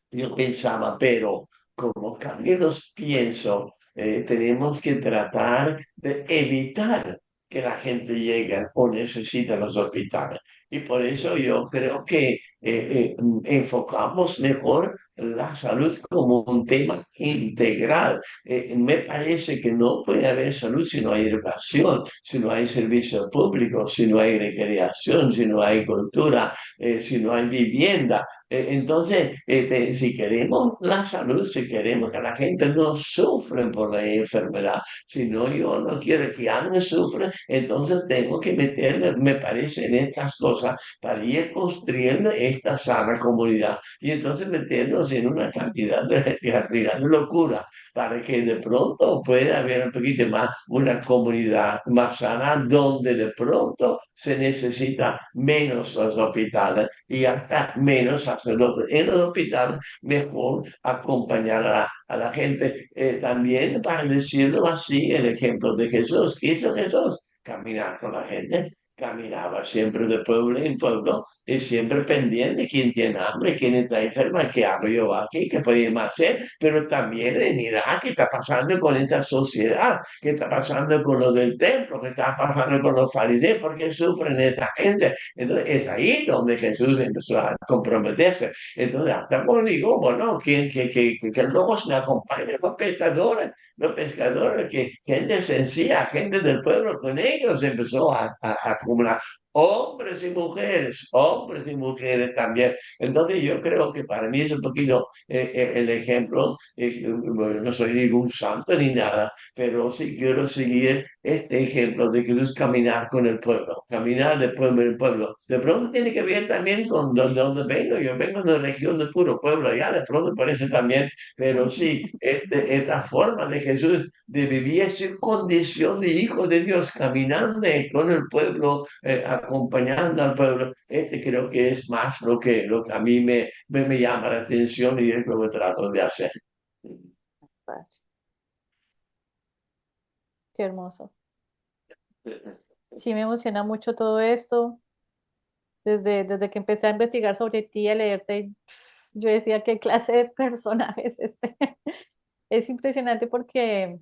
yo pensaba, pero como cambios pienso, tenemos que tratar de evitar que la gente llegue o necesite los hospitales. Y por eso yo creo que enfocamos mejor la salud como un tema integral. Me parece que no puede haber salud si no hay educación, si no hay servicio público, si no hay recreación, si no hay cultura, si no hay vivienda. Entonces, si queremos la salud, si queremos que la gente no sufra por la enfermedad, si no, yo no quiero que alguien sufra, entonces tengo que meterme, me parece, en estas cosas para ir construyendo esta sana comunidad y entonces meternos en una cantidad de locura para que de pronto pueda haber un poquito más una comunidad más sana donde de pronto se necesita menos los hospitales y hasta menos hacerlo en los hospitales, mejor acompañar a la gente. También para decirlo así, el ejemplo de Jesús, ¿qué hizo Jesús? Caminar con la gente. Caminaba siempre de pueblo en pueblo y siempre pendiente de quién tiene hambre, quién está enferma, qué hago yo aquí, qué podemos hacer, pero también de mirar qué está pasando con esta sociedad, qué está pasando con lo del templo, qué está pasando con los fariseos, por qué sufren esta gente. Entonces es ahí donde Jesús empezó a comprometerse. Entonces, hasta conmigo, bueno, que luego me acompañen los pescadores, que gente sencilla, gente del pueblo, con ellos empezó a acumular hombres y mujeres también. Entonces yo creo que para mí es un poquito el ejemplo, bueno, no soy ningún santo ni nada, pero sí quiero seguir este ejemplo de Jesús caminar con el pueblo, caminar de pueblo en pueblo. De pronto tiene que ver también con donde vengo. Yo vengo de una región de puro pueblo, allá de pronto parece también, pero sí, esta forma de Jesús de vivir su condición de hijo de Dios, caminando con el pueblo, acompañando al pueblo, creo que es más lo que a mí me llama la atención y es lo que trato de hacer. Padre, qué hermoso. Sí, me emociona mucho todo esto. Desde que empecé a investigar sobre ti, a leerte, yo decía, ¿qué clase de personaje es este? Es impresionante porque,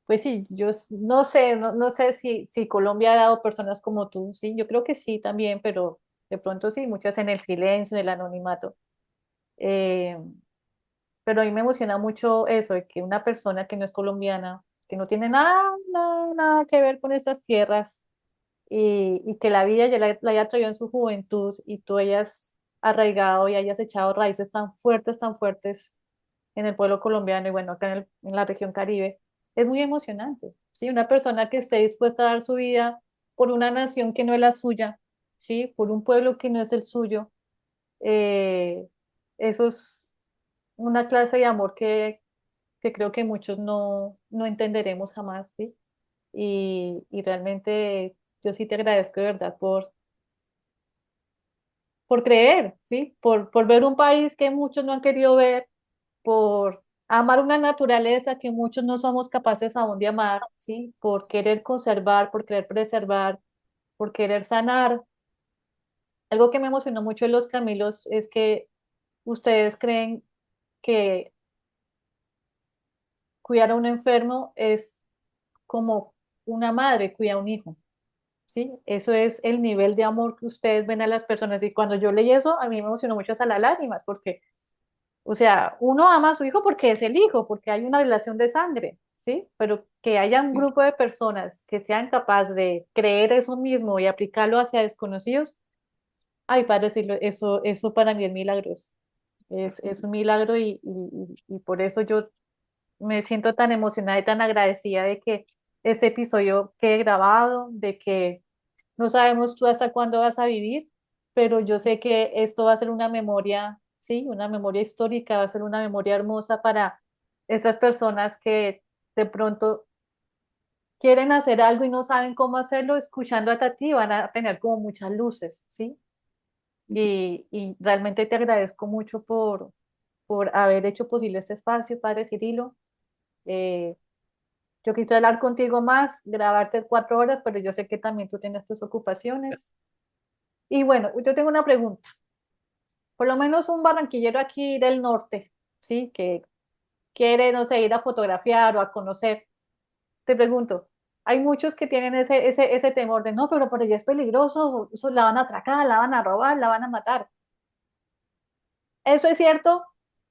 pues sí, no sé, no sé si Colombia ha dado personas como tú, sí, yo creo que sí también, pero de pronto sí, muchas en el silencio, en el anonimato. Eh, pero a mí me emociona mucho eso, de que una persona que no es colombiana, que no tiene nada, nada, nada que ver con esas tierras, y que la vida ya la haya traído en su juventud y tú hayas arraigado y hayas echado raíces tan fuertes en el pueblo colombiano y bueno, acá en la región Caribe, es muy emocionante, ¿sí? Una persona que esté dispuesta a dar su vida por una nación que no es la suya, ¿sí? Por un pueblo que no es el suyo, Eh, Eso es una clase de amor que creo que muchos no entenderemos jamás, ¿sí? Y realmente yo sí te agradezco de verdad por creer, ¿sí? Por ver un país que muchos no han querido ver, por amar una naturaleza que muchos no somos capaces aún de amar, ¿sí? Por querer conservar, por querer preservar, por querer sanar. Algo que me emocionó mucho en Los Camilos es que ustedes creen que cuidar a un enfermo es como una madre cuida a un hijo, ¿sí? Eso es el nivel de amor que ustedes ven a las personas. Y cuando yo leí eso, a mí me emocionó mucho hasta las lágrimas, porque, o sea, uno ama a su hijo porque es el hijo, porque hay una relación de sangre, ¿sí? Pero que haya un grupo de personas que sean capaces de creer eso mismo y aplicarlo hacia desconocidos, ay, padre, sí, eso para mí es milagroso. Es un milagro y por eso yo me siento tan emocionada y tan agradecida de que este episodio quede grabado, de que no sabemos tú hasta cuándo vas a vivir, pero yo sé que esto va a ser una memoria, sí, una memoria histórica, va a ser una memoria hermosa para esas personas que de pronto quieren hacer algo y no saben cómo hacerlo, escuchando a ti van a tener como muchas luces, ¿sí? Y realmente te agradezco mucho por haber hecho posible este espacio, Padre Cirilo. Eh, yo quisiera hablar contigo más, grabarte 4 horas, pero yo sé que también tú tienes tus ocupaciones. Y bueno, yo tengo una pregunta. Por lo menos un barranquillero aquí del norte, ¿sí? Que quiere, no sé, ir a fotografiar o a conocer. Te pregunto, hay muchos que tienen ese temor de, no, pero por allá es peligroso, eso la van a atracar, la van a robar, la van a matar. ¿Eso es cierto?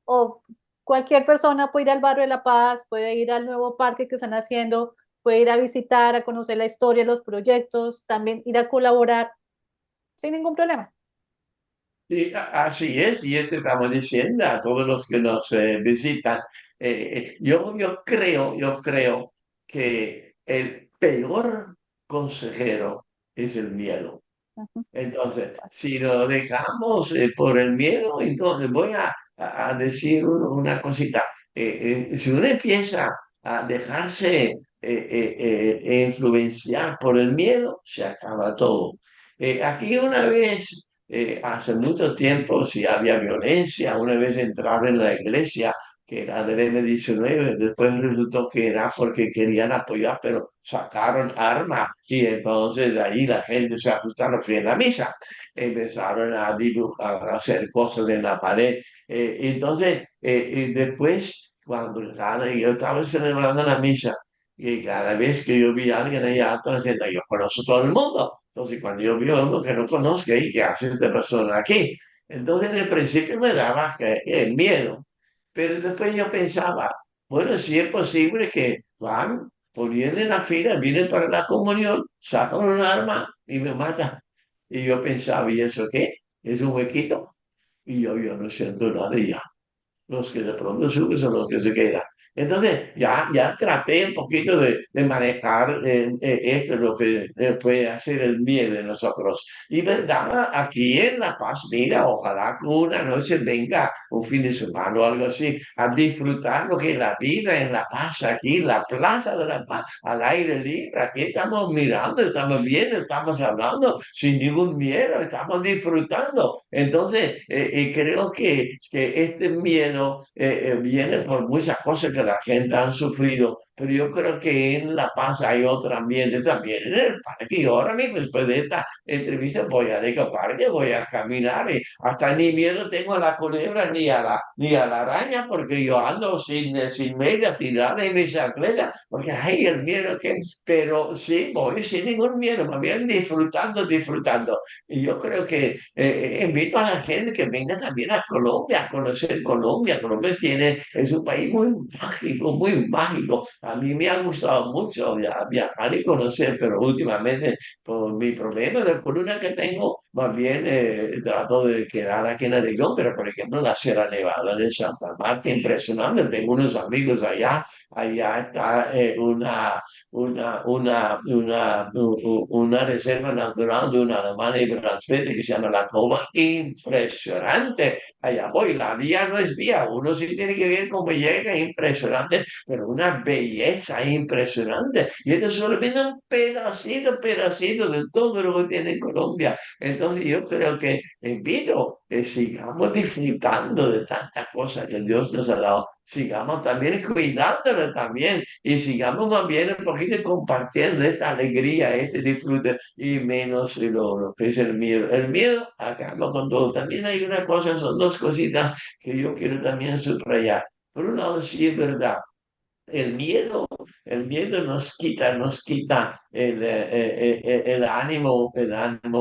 ¿O cualquier persona puede ir al barrio de La Paz, puede ir al nuevo parque que están haciendo, puede ir a visitar, a conocer la historia, los proyectos, también ir a colaborar sin ningún problema? Sí, así es, y te estamos diciendo a todos los que nos visitan, yo creo que el peor consejero es el miedo. Ujú. Entonces, si lo dejamos por el miedo, entonces voy a decir una cosita. Si uno empieza a dejarse influenciar por el miedo, se acaba todo. Aquí una vez, hace mucho tiempo, si había violencia, una vez entraba en la iglesia, que era del M-19, después resultó que era porque querían apoyar, pero sacaron armas y entonces de ahí la gente se asustaron, fui en la misa, empezaron a dibujar, a hacer cosas en la pared. Entonces, y después, yo estaba celebrando la misa, y cada vez que yo vi a alguien allá atrás, decía, yo conozco a todo el mundo. Entonces, cuando yo vi a uno que no conozco, ¿y qué hace esta persona aquí? Entonces, en el principio me daba miedo, pero después yo pensaba, bueno, si es posible que van poniendo en la fila, vienen para la comunión, sacan un arma y me matan. Y yo pensaba, ¿y eso qué? ¿Es un huequito? Y yo no siento nada y ya. Los que de pronto suben son los que se quedan. Entonces, ya traté un poquito de manejar esto, lo que puede hacer el bien de nosotros. Y verdad, aquí en La Paz, mira, ojalá que una noche venga un fin de semana o algo así, a disfrutar lo que es la vida en La Paz, aquí, la Plaza de La Paz, al aire libre. Aquí estamos mirando, estamos viendo, estamos hablando sin ningún miedo, estamos disfrutando. Entonces, creo que este miedo viene por muchas cosas que la gente ha sufrido, pero yo creo que en La Paz hay otro ambiente también en el parque. Yo ahora mismo, después de esta entrevista, voy a ir al parque, voy a caminar y hasta ni miedo tengo a la culebra ni a la araña, porque yo ando sin media tirada en mi bicicleta, porque hay el miedo que... Pero sí, voy sin ningún miedo, más bien disfrutando, disfrutando. Y yo creo que invito a la gente que venga también a Colombia, a conocer Colombia. Colombia es un país muy mágico, muy mágico. A mí me ha gustado mucho viajar y conocer, pero últimamente por mi problema de columna que tengo, más bien trato de quedar aquí en la región, pero por ejemplo la Sierra Nevada de Santa Marta, impresionante, tengo unos amigos allá, allá está una reserva natural de una alemana y brasileña que se llama La Cova, impresionante. Allá voy, la vía no es vía, uno sí tiene que ver cómo llega, impresionante, pero una belleza impresionante. Y esto es solamente un pedacito de todo lo que tiene Colombia. Entonces yo creo que invito que sigamos disfrutando de tantas cosas que Dios nos ha dado. Sigamos también cuidándolo también y sigamos más bien un poquito compartiendo esta alegría, este disfrute y menos lo que es el miedo. El miedo acaba con todo. También hay una cosa, son dos cositas que yo quiero también subrayar. Por un lado, sí es verdad, el miedo nos quita el ánimo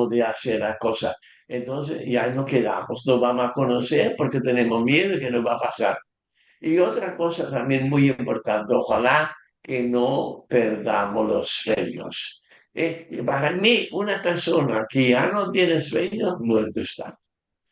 de hacer las cosas. Entonces ya nos quedamos, no vamos a conocer porque tenemos miedo de que nos va a pasar. Y otra cosa también muy importante, ojalá que no perdamos los sueños. Para mí, una persona que ya no tiene sueños, muerto está.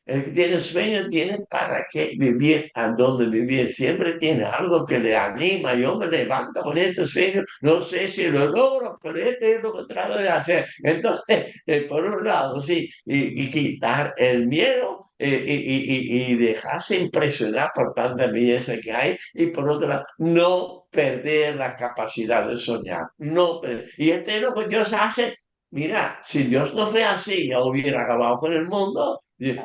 El que tiene sueño tiene para qué vivir, a dónde vivir. Siempre tiene algo que le anima. Yo me levanto con este sueño, no sé si lo logro, pero este es lo que trato de hacer. Entonces, por un lado, sí, y quitar el miedo y dejarse impresionar por tanta belleza que hay. Y por otro lado, no perder la capacidad de soñar. No y este es lo que Dios hace. Mira, si Dios no fue así, ya hubiera acabado con el mundo.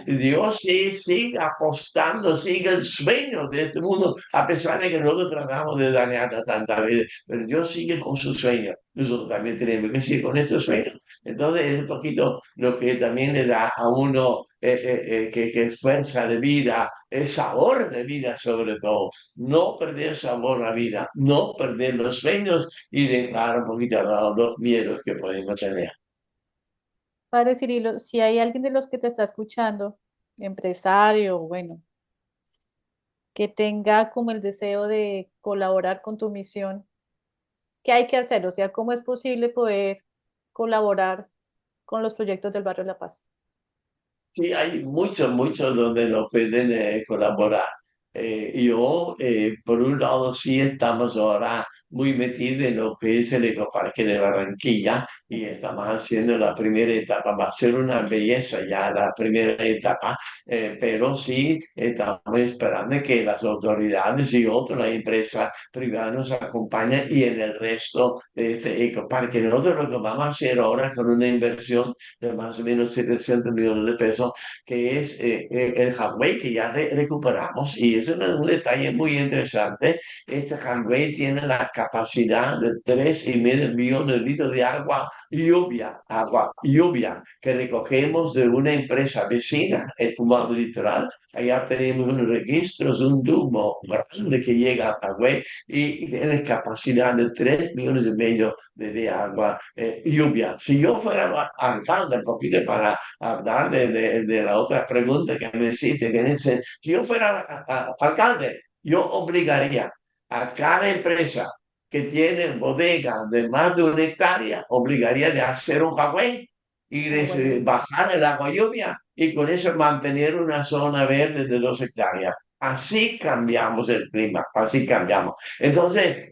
Dios sí sigue apostando, sigue el sueño de este mundo, a pesar de que nosotros tratamos de dañar tantas veces, pero Dios sigue con su sueño. Nosotros también tenemos que seguir con estos sueños. Entonces es un poquito lo que también le da a uno que fuerza de vida, es sabor de vida sobre todo. No perder sabor a la vida, no perder los sueños y dejar un poquito a lado los miedos que podemos tener. Padre Cirilo, si hay alguien de los que te está escuchando, empresario, bueno, que tenga como el deseo de colaborar con tu misión, ¿qué hay que hacer? O sea, ¿cómo es posible poder colaborar con los proyectos del Barrio La Paz? Sí, hay muchos donde nos pueden colaborar. Yo, por un lado, sí estamos ahora muy metidos en lo que es el Ecoparque de Barranquilla y estamos haciendo la primera etapa. Va a ser una belleza ya la primera etapa, pero sí estamos esperando que las autoridades y otras empresas privadas nos acompañen y en el resto de este Ecoparque. Nosotros lo que vamos a hacer ahora con una inversión de más o menos 700 millones de pesos, que es el Hawái que ya recuperamos. Y es un detalle muy interesante. Este Hawái tiene la capacidad de 3,5 millones de litros de agua lluvia, que recogemos de una empresa vecina, el Tumbado Litoral. Allá tenemos unos registros, un tubo grande que llega a Hawái y tiene capacidad de 3,5 millones de agua lluvia. Si yo fuera alcalde, un poquito para hablar de la otra pregunta que me hiciste, que dice, si yo fuera alcalde, yo obligaría a cada empresa que tiene bodega de más de 1 hectárea, obligaría de hacer un jagüey y Ah, de bueno. bajar el agua lluvia y con eso mantener una zona verde de 2 hectáreas. Así cambiamos el clima, así cambiamos. Entonces,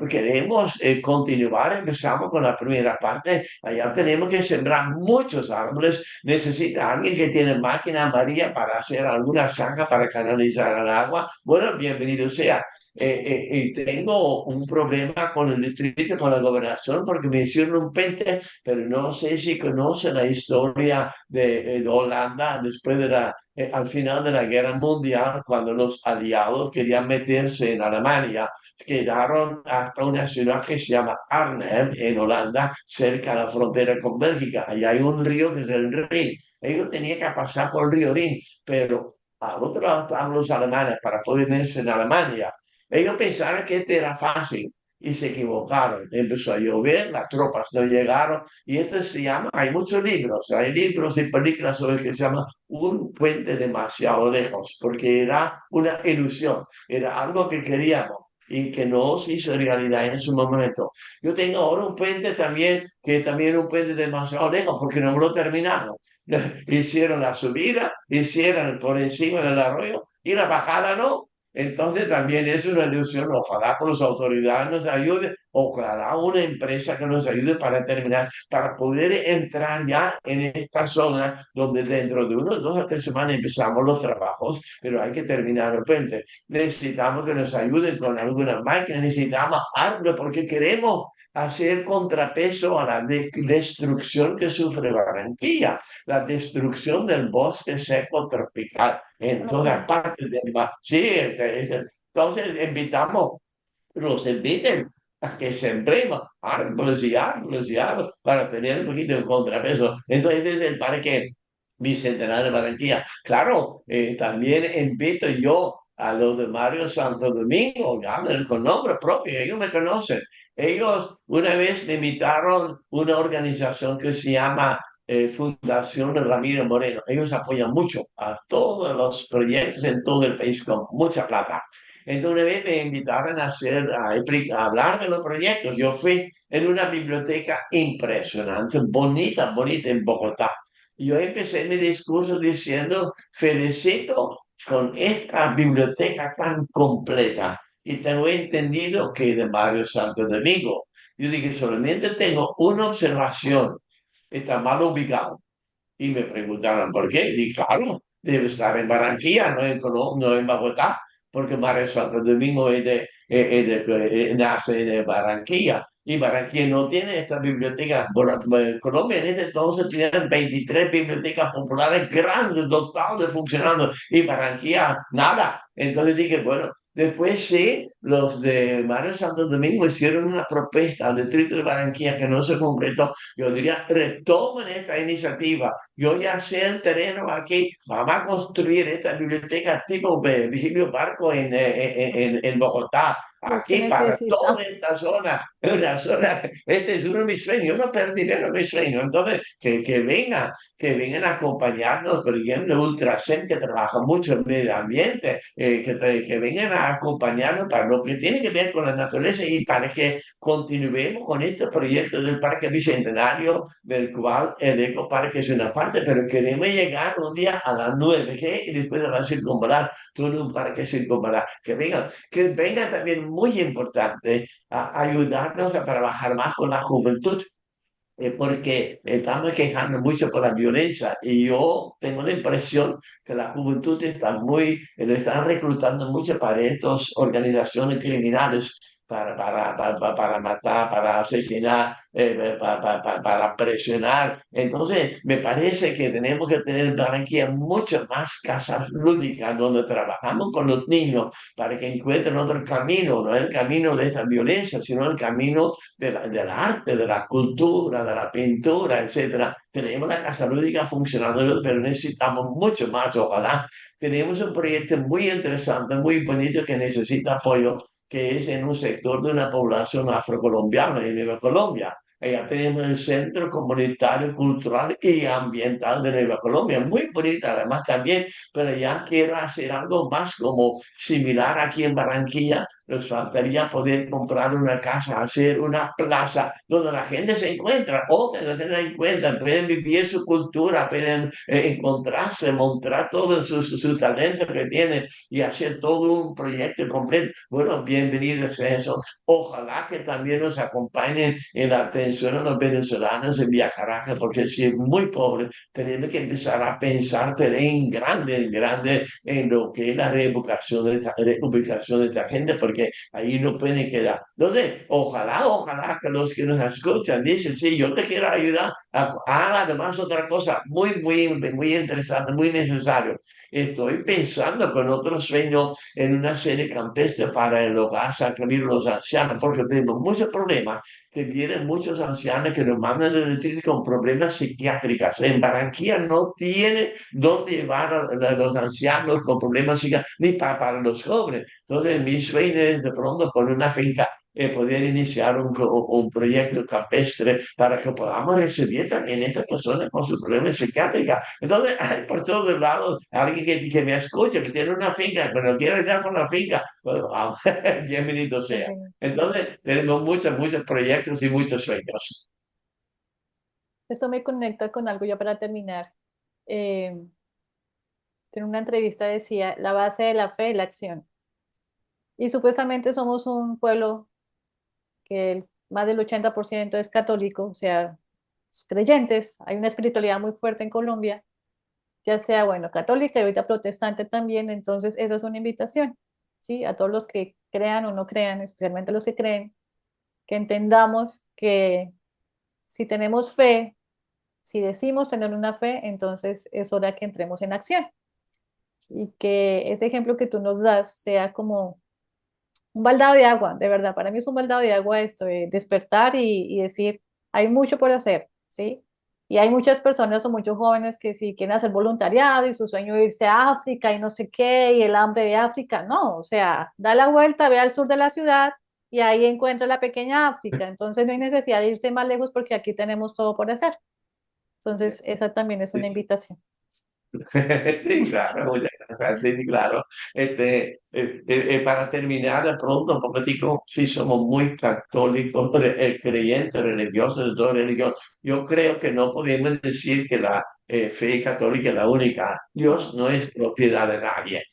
queremos continuar, empezamos con la primera parte, allá tenemos que sembrar muchos árboles, necesita alguien que tiene máquina María para hacer alguna zanja para canalizar el agua, bueno, bienvenido sea. Y tengo un problema con el distrito, con la gobernación, porque me hicieron un pente, pero no sé si conoce la historia de Holanda después de al final de la Guerra Mundial, cuando los aliados querían meterse en Alemania, quedaron hasta una ciudad que se llama Arnhem, en Holanda, cerca de la frontera con Bélgica. Allá hay un río que es el Rin. Ellos tenían que pasar por el río Rin, pero al otro lado estaban los alemanes para poder irse en Alemania. Ellos pensaron que este era fácil y se equivocaron. Empezó a llover, las tropas no llegaron y esto se llama, hay libros y películas sobre el que se llama un puente demasiado lejos, porque era una ilusión, era algo que queríamos. y que no se hizo realidad en su momento. Yo tengo ahora un puente también, que también es un puente demasiado lejos porque no me lo terminaron. Hicieron la subida, hicieron por encima del arroyo y la bajada no. Entonces también es una ilusión. Ojalá que las autoridades nos ayuden, ojalá una empresa que nos ayude para terminar, para poder entrar ya en esta zona donde dentro de unos 2 o 3 semanas empezamos los trabajos, pero hay que terminar el puente. Necesitamos que nos ayuden con algunas máquinas, necesitamos algo porque queremos hacer contrapeso a la destrucción que sufre Barranquilla, la destrucción del bosque seco tropical en todas Ok. partes del mar. Sí, entonces invitamos, los inviten a que sembremos árboles y árboles y árboles para tener un poquito de contrapeso. Entonces es el parque Bicentenario de Barranquilla. Claro, también invito yo a los de Mario Santo Domingo, hablan con nombre propio, ellos me conocen. Ellos una vez me invitaron a una organización que se llama Fundación Ramiro Moreno. Ellos apoyan mucho a todos los proyectos en todo el país con mucha plata. Entonces una vez me invitaron a hablar de los proyectos. Yo fui en una biblioteca impresionante, bonita, bonita en Bogotá. Y yo empecé mi discurso diciendo, felicito con esta biblioteca tan completa. Y tengo entendido que de Mario Santo Domingo. Yo dije, solamente tengo una observación. Está mal ubicado. Y me preguntaron por qué. Y claro, debe estar en Barranquilla, no en Bogotá, porque María Santo Domingo nace de Barranquilla. Y Barranquilla no tiene esta biblioteca. Colombia en ese entonces tenía 23 bibliotecas populares grandes, dotadas, funcionando. Y Barranquilla, nada. Entonces dije, bueno, después sí, los de Mario Santo Domingo hicieron una propuesta al distrito de Barranquilla que no se concretó. Yo diría, retomen esta iniciativa. Yo ya sé el terreno aquí, vamos a construir esta biblioteca tipo Vigilio Barco en Bogotá, Lo que aquí para toda necesitamos. esta zona, una zona, este es uno de mis sueños, yo no perdí dinero en mis sueños, entonces que vengan a acompañarnos, por ejemplo, Ultracen, que trabaja mucho en medio ambiente, que vengan a acompañarnos para lo que tiene que ver con la naturaleza y para que continuemos con este proyecto del Parque Bicentenario, del cual el Ecoparque es una parte, pero queremos llegar un día a las 9G y después a la circunvalar, todo un parque circunvalar. Que venga también muy importante a ayudarnos a trabajar más con la juventud, porque estamos quejando mucho por la violencia y yo tengo la impresión que la juventud está le están reclutando mucho para estas organizaciones criminales, para matar, para asesinar, para presionar. Entonces, me parece que tenemos que tener en Barranquilla muchas más casas lúdicas donde trabajamos con los niños para que encuentren otro camino, no el camino de esta violencia, sino el camino del arte, de la cultura, de la pintura, etcétera. Tenemos la Casa Lúdica funcionando, pero necesitamos mucho más, ojalá. Tenemos un proyecto muy interesante, muy bonito que necesita apoyo, que es en un sector de una población afrocolombiana en Nueva Colombia. Allá tenemos el Centro Comunitario Cultural y Ambiental de Nueva Colombia, muy bonita además también, pero ya quiero hacer algo más como similar aquí en Barranquilla. Nos faltaría poder comprar una casa, hacer una plaza donde la gente se encuentra, o que no tengan en cuenta, pueden vivir su cultura, pueden encontrarse, mostrar todo su talento que tienen y hacer todo un proyecto completo. Bueno, bienvenidos a eso. Ojalá que también nos acompañen en la atención a los venezolanos en Viajaraje, porque si es muy pobre, tenemos que empezar a pensar pero en grande, en lo que es la reubicación de esta gente, porque ahí no pueden quedar. Entonces, ojalá que los que nos escuchan dicen, sí, yo te quiero ayudar, además otra cosa muy interesante, muy necesario. Estoy pensando con otro sueño en una serie campestre para el hogar San Camilo los ancianos, porque tenemos muchos problemas, que vienen muchos ancianos que nos mandan de retiro con problemas psiquiátricos. En Barranquilla no tiene dónde llevar a los ancianos con problemas psiquiátricos, ni para los jóvenes. Entonces, mi sueño es de pronto poner una finca poder iniciar un proyecto campestre para que podamos recibir también a estas personas con sus problemas psiquiátricos. Entonces, hay por todos lados alguien que me escucha, que tiene una finca, pero quiere ayudar con la finca. Bueno, bienvenido sea. Bienvenido. Entonces, tenemos muchos proyectos y muchos sueños. Esto me conecta con algo ya para terminar. Eh, en una entrevista decía, la base de la fe es la acción. Y supuestamente somos un pueblo que más del 80% es católico, o sea, creyentes. Hay una espiritualidad muy fuerte en Colombia, ya sea, bueno, católica y ahorita protestante también. Entonces, esa es una invitación, ¿sí? A todos los que crean o no crean, especialmente los que creen, que entendamos que si tenemos fe, si decimos tener una fe, entonces es hora que entremos en acción y que ese ejemplo que tú nos das sea como un baldado de agua, de verdad, para mí es un baldado de agua esto, de despertar y decir, hay mucho por hacer, ¿sí? Y hay muchas personas o muchos jóvenes que si quieren hacer voluntariado y su sueño es irse a África y no sé qué, y el hambre de África, no, o sea, da la vuelta, ve al sur de la ciudad y ahí encuentra la pequeña África, entonces no hay necesidad de irse más lejos porque aquí tenemos todo por hacer. Entonces, esa también es una invitación. Sí, claro, muchas gracias, sí, claro. Para terminar de pronto, porque digo, sí somos muy católicos, creyentes, religiosos de toda religión. Yo creo que no podemos decir que la fe católica es la única. Dios no es propiedad de nadie.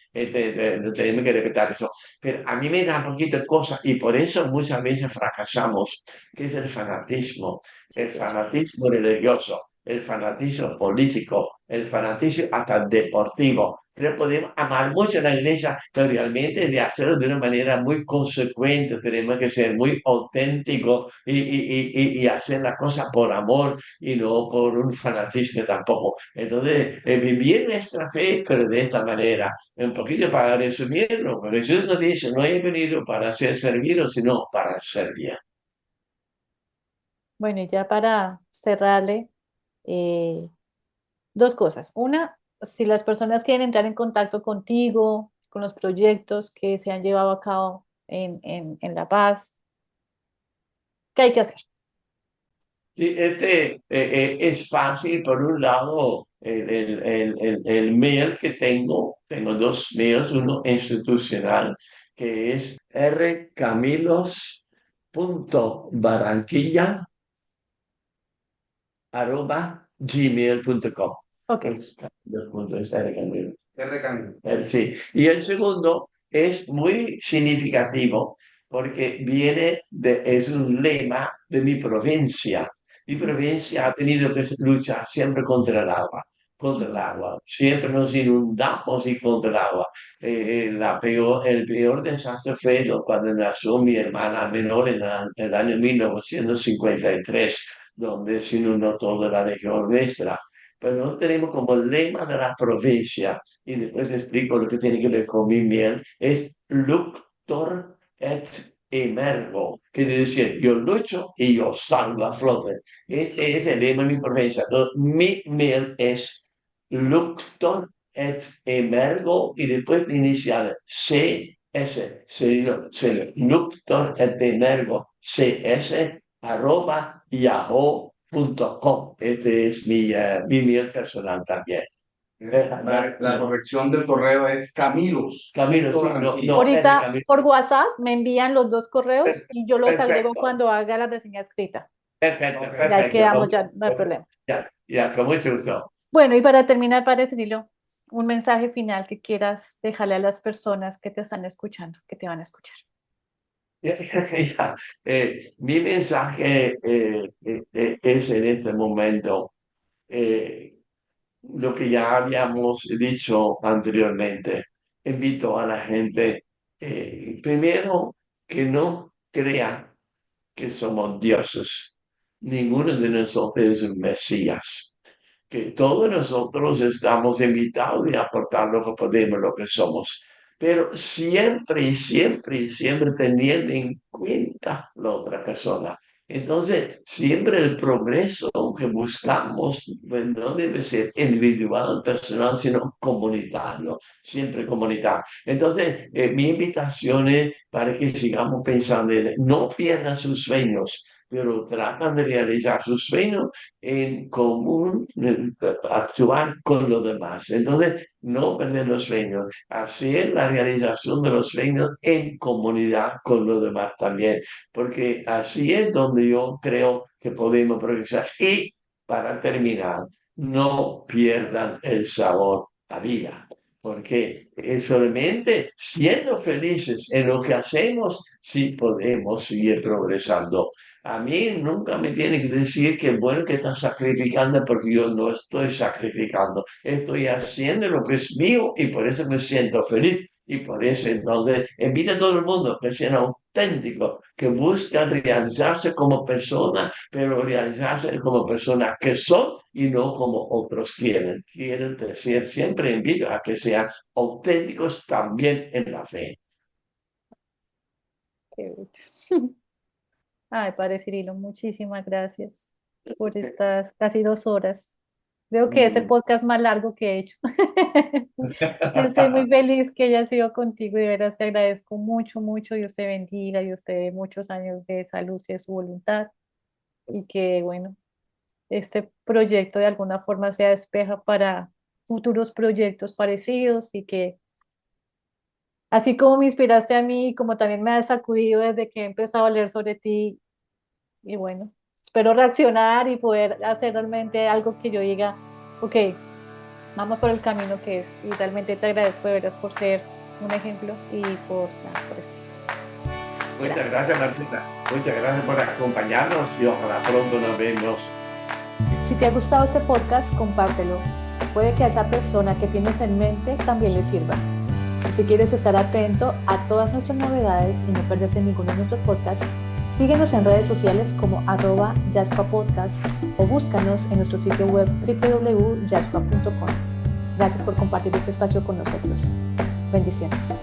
No tenemos que respetar eso. Pero a mí me da un poquito de cosa y por eso muchas veces fracasamos, que es el fanatismo religioso, el fanatismo político, el fanatismo hasta deportivo. Pero podemos amar mucho a la iglesia, pero realmente de hacerlo de una manera muy consecuente. Tenemos que ser muy auténticos y hacer la cosa por amor y no por un fanatismo tampoco. Entonces, vivir nuestra fe, pero de esta manera, un poquito para resumirlo, pero Jesús nos dice, no he venido para ser servido, sino para servir. Bueno, y ya para cerrarle, eh, dos cosas. Una, si las personas quieren entrar en contacto contigo, con los proyectos que se han llevado a cabo en La Paz, ¿qué hay que hacer? Sí, es fácil, por un lado, el mail que tengo dos mails, uno institucional, que es rcamilos.barranquilla@gmail.com. Ok, Sí. Y el segundo es muy significativo porque es un lema de mi provincia. Mi provincia ha tenido que luchar siempre contra el agua. Siempre nos inundamos y contra el agua. El peor desastre fue cuando nació mi hermana menor en el año 1953, donde se inundó toda la región nuestra. Pero nosotros tenemos como lema de la provincia, y después explico lo que tiene que ver con mi miel, es luctor et emergo. Quiere decir, yo lucho y yo salgo a flote. Este es el lema de mi provincia. Entonces, mi miel es luctor et emergo y después mi inicial CS, sería luctor et emergo CS @yahoo.com. Este es mi mail personal también. La corrección del correo es Camilos. Camilo, sí, no, es de ahorita Camilo. por WhatsApp me envían los dos correos y yo los agrego Perfecto, cuando haga la reseña escrita. perfecto, Ok. Y ahí perfecto. quedamos, ya no hay problema. Ya, ya, con mucho gusto. Bueno, y para terminar, Padre Cirilo, un mensaje final que quieras dejarle a las personas que te están escuchando, que te van a escuchar. Ya, mi mensaje es en este momento lo que ya habíamos dicho anteriormente. Invito a la gente, primero, que no crea que somos dioses. Ninguno de nosotros es un Mesías. Que todos nosotros estamos invitados a aportar lo que podemos, lo que somos. Pero siempre, siempre, siempre teniendo en cuenta la otra persona. Entonces, siempre el progreso que buscamos pues, no debe ser individual, personal, sino comunitario, siempre comunitario. Entonces, mi invitación es para que sigamos pensando, no pierdan sus sueños, pero tratan de realizar sus sueños en común, actuar con los demás. Entonces, no perder los sueños, hacer la realización de los sueños en comunidad con los demás también, porque así es donde yo creo que podemos progresar. Y para terminar, no pierdan el sabor a vida, porque es solamente siendo felices en lo que hacemos, sí podemos seguir progresando. A mí nunca me tiene que decir que bueno que estás sacrificando porque yo no estoy sacrificando. Estoy haciendo lo que es mío y por eso me siento feliz. Y por eso entonces invita a todo el mundo que sean auténticos, que buscan realizarse como persona, pero realizarse como personas que son y no como otros quieren. Quieren decir, siempre invito a que sean auténticos también en la fe. Qué bello. Ay, Padre Cirilo, muchísimas gracias por estas casi 2 horas. Creo que es el podcast más largo que he hecho. Estoy muy feliz que haya sido contigo y de veras te agradezco mucho, mucho. Dios te bendiga, Dios te dé muchos años de salud y de su voluntad y que, bueno, este proyecto de alguna forma sea despeja para futuros proyectos parecidos y que así como me inspiraste a mí, como también me has sacudido desde que he empezado a leer sobre ti y bueno, espero reaccionar y poder hacer realmente algo que yo diga, ok, vamos por el camino que es. Y realmente te agradezco de veras por ser un ejemplo y nada, por esto. Muchas gracias, Marcela. Muchas gracias por acompañarnos y ojalá pronto nos vemos. Si te ha gustado este podcast, compártelo. Puede que a esa persona que tienes en mente también le sirva. Y si quieres estar atento a todas nuestras novedades y no perderte ninguno de nuestros podcasts, síguenos en redes sociales como @yascuapodcast o búscanos en nuestro sitio web www.yascua.com. Gracias por compartir este espacio con nosotros. Bendiciones.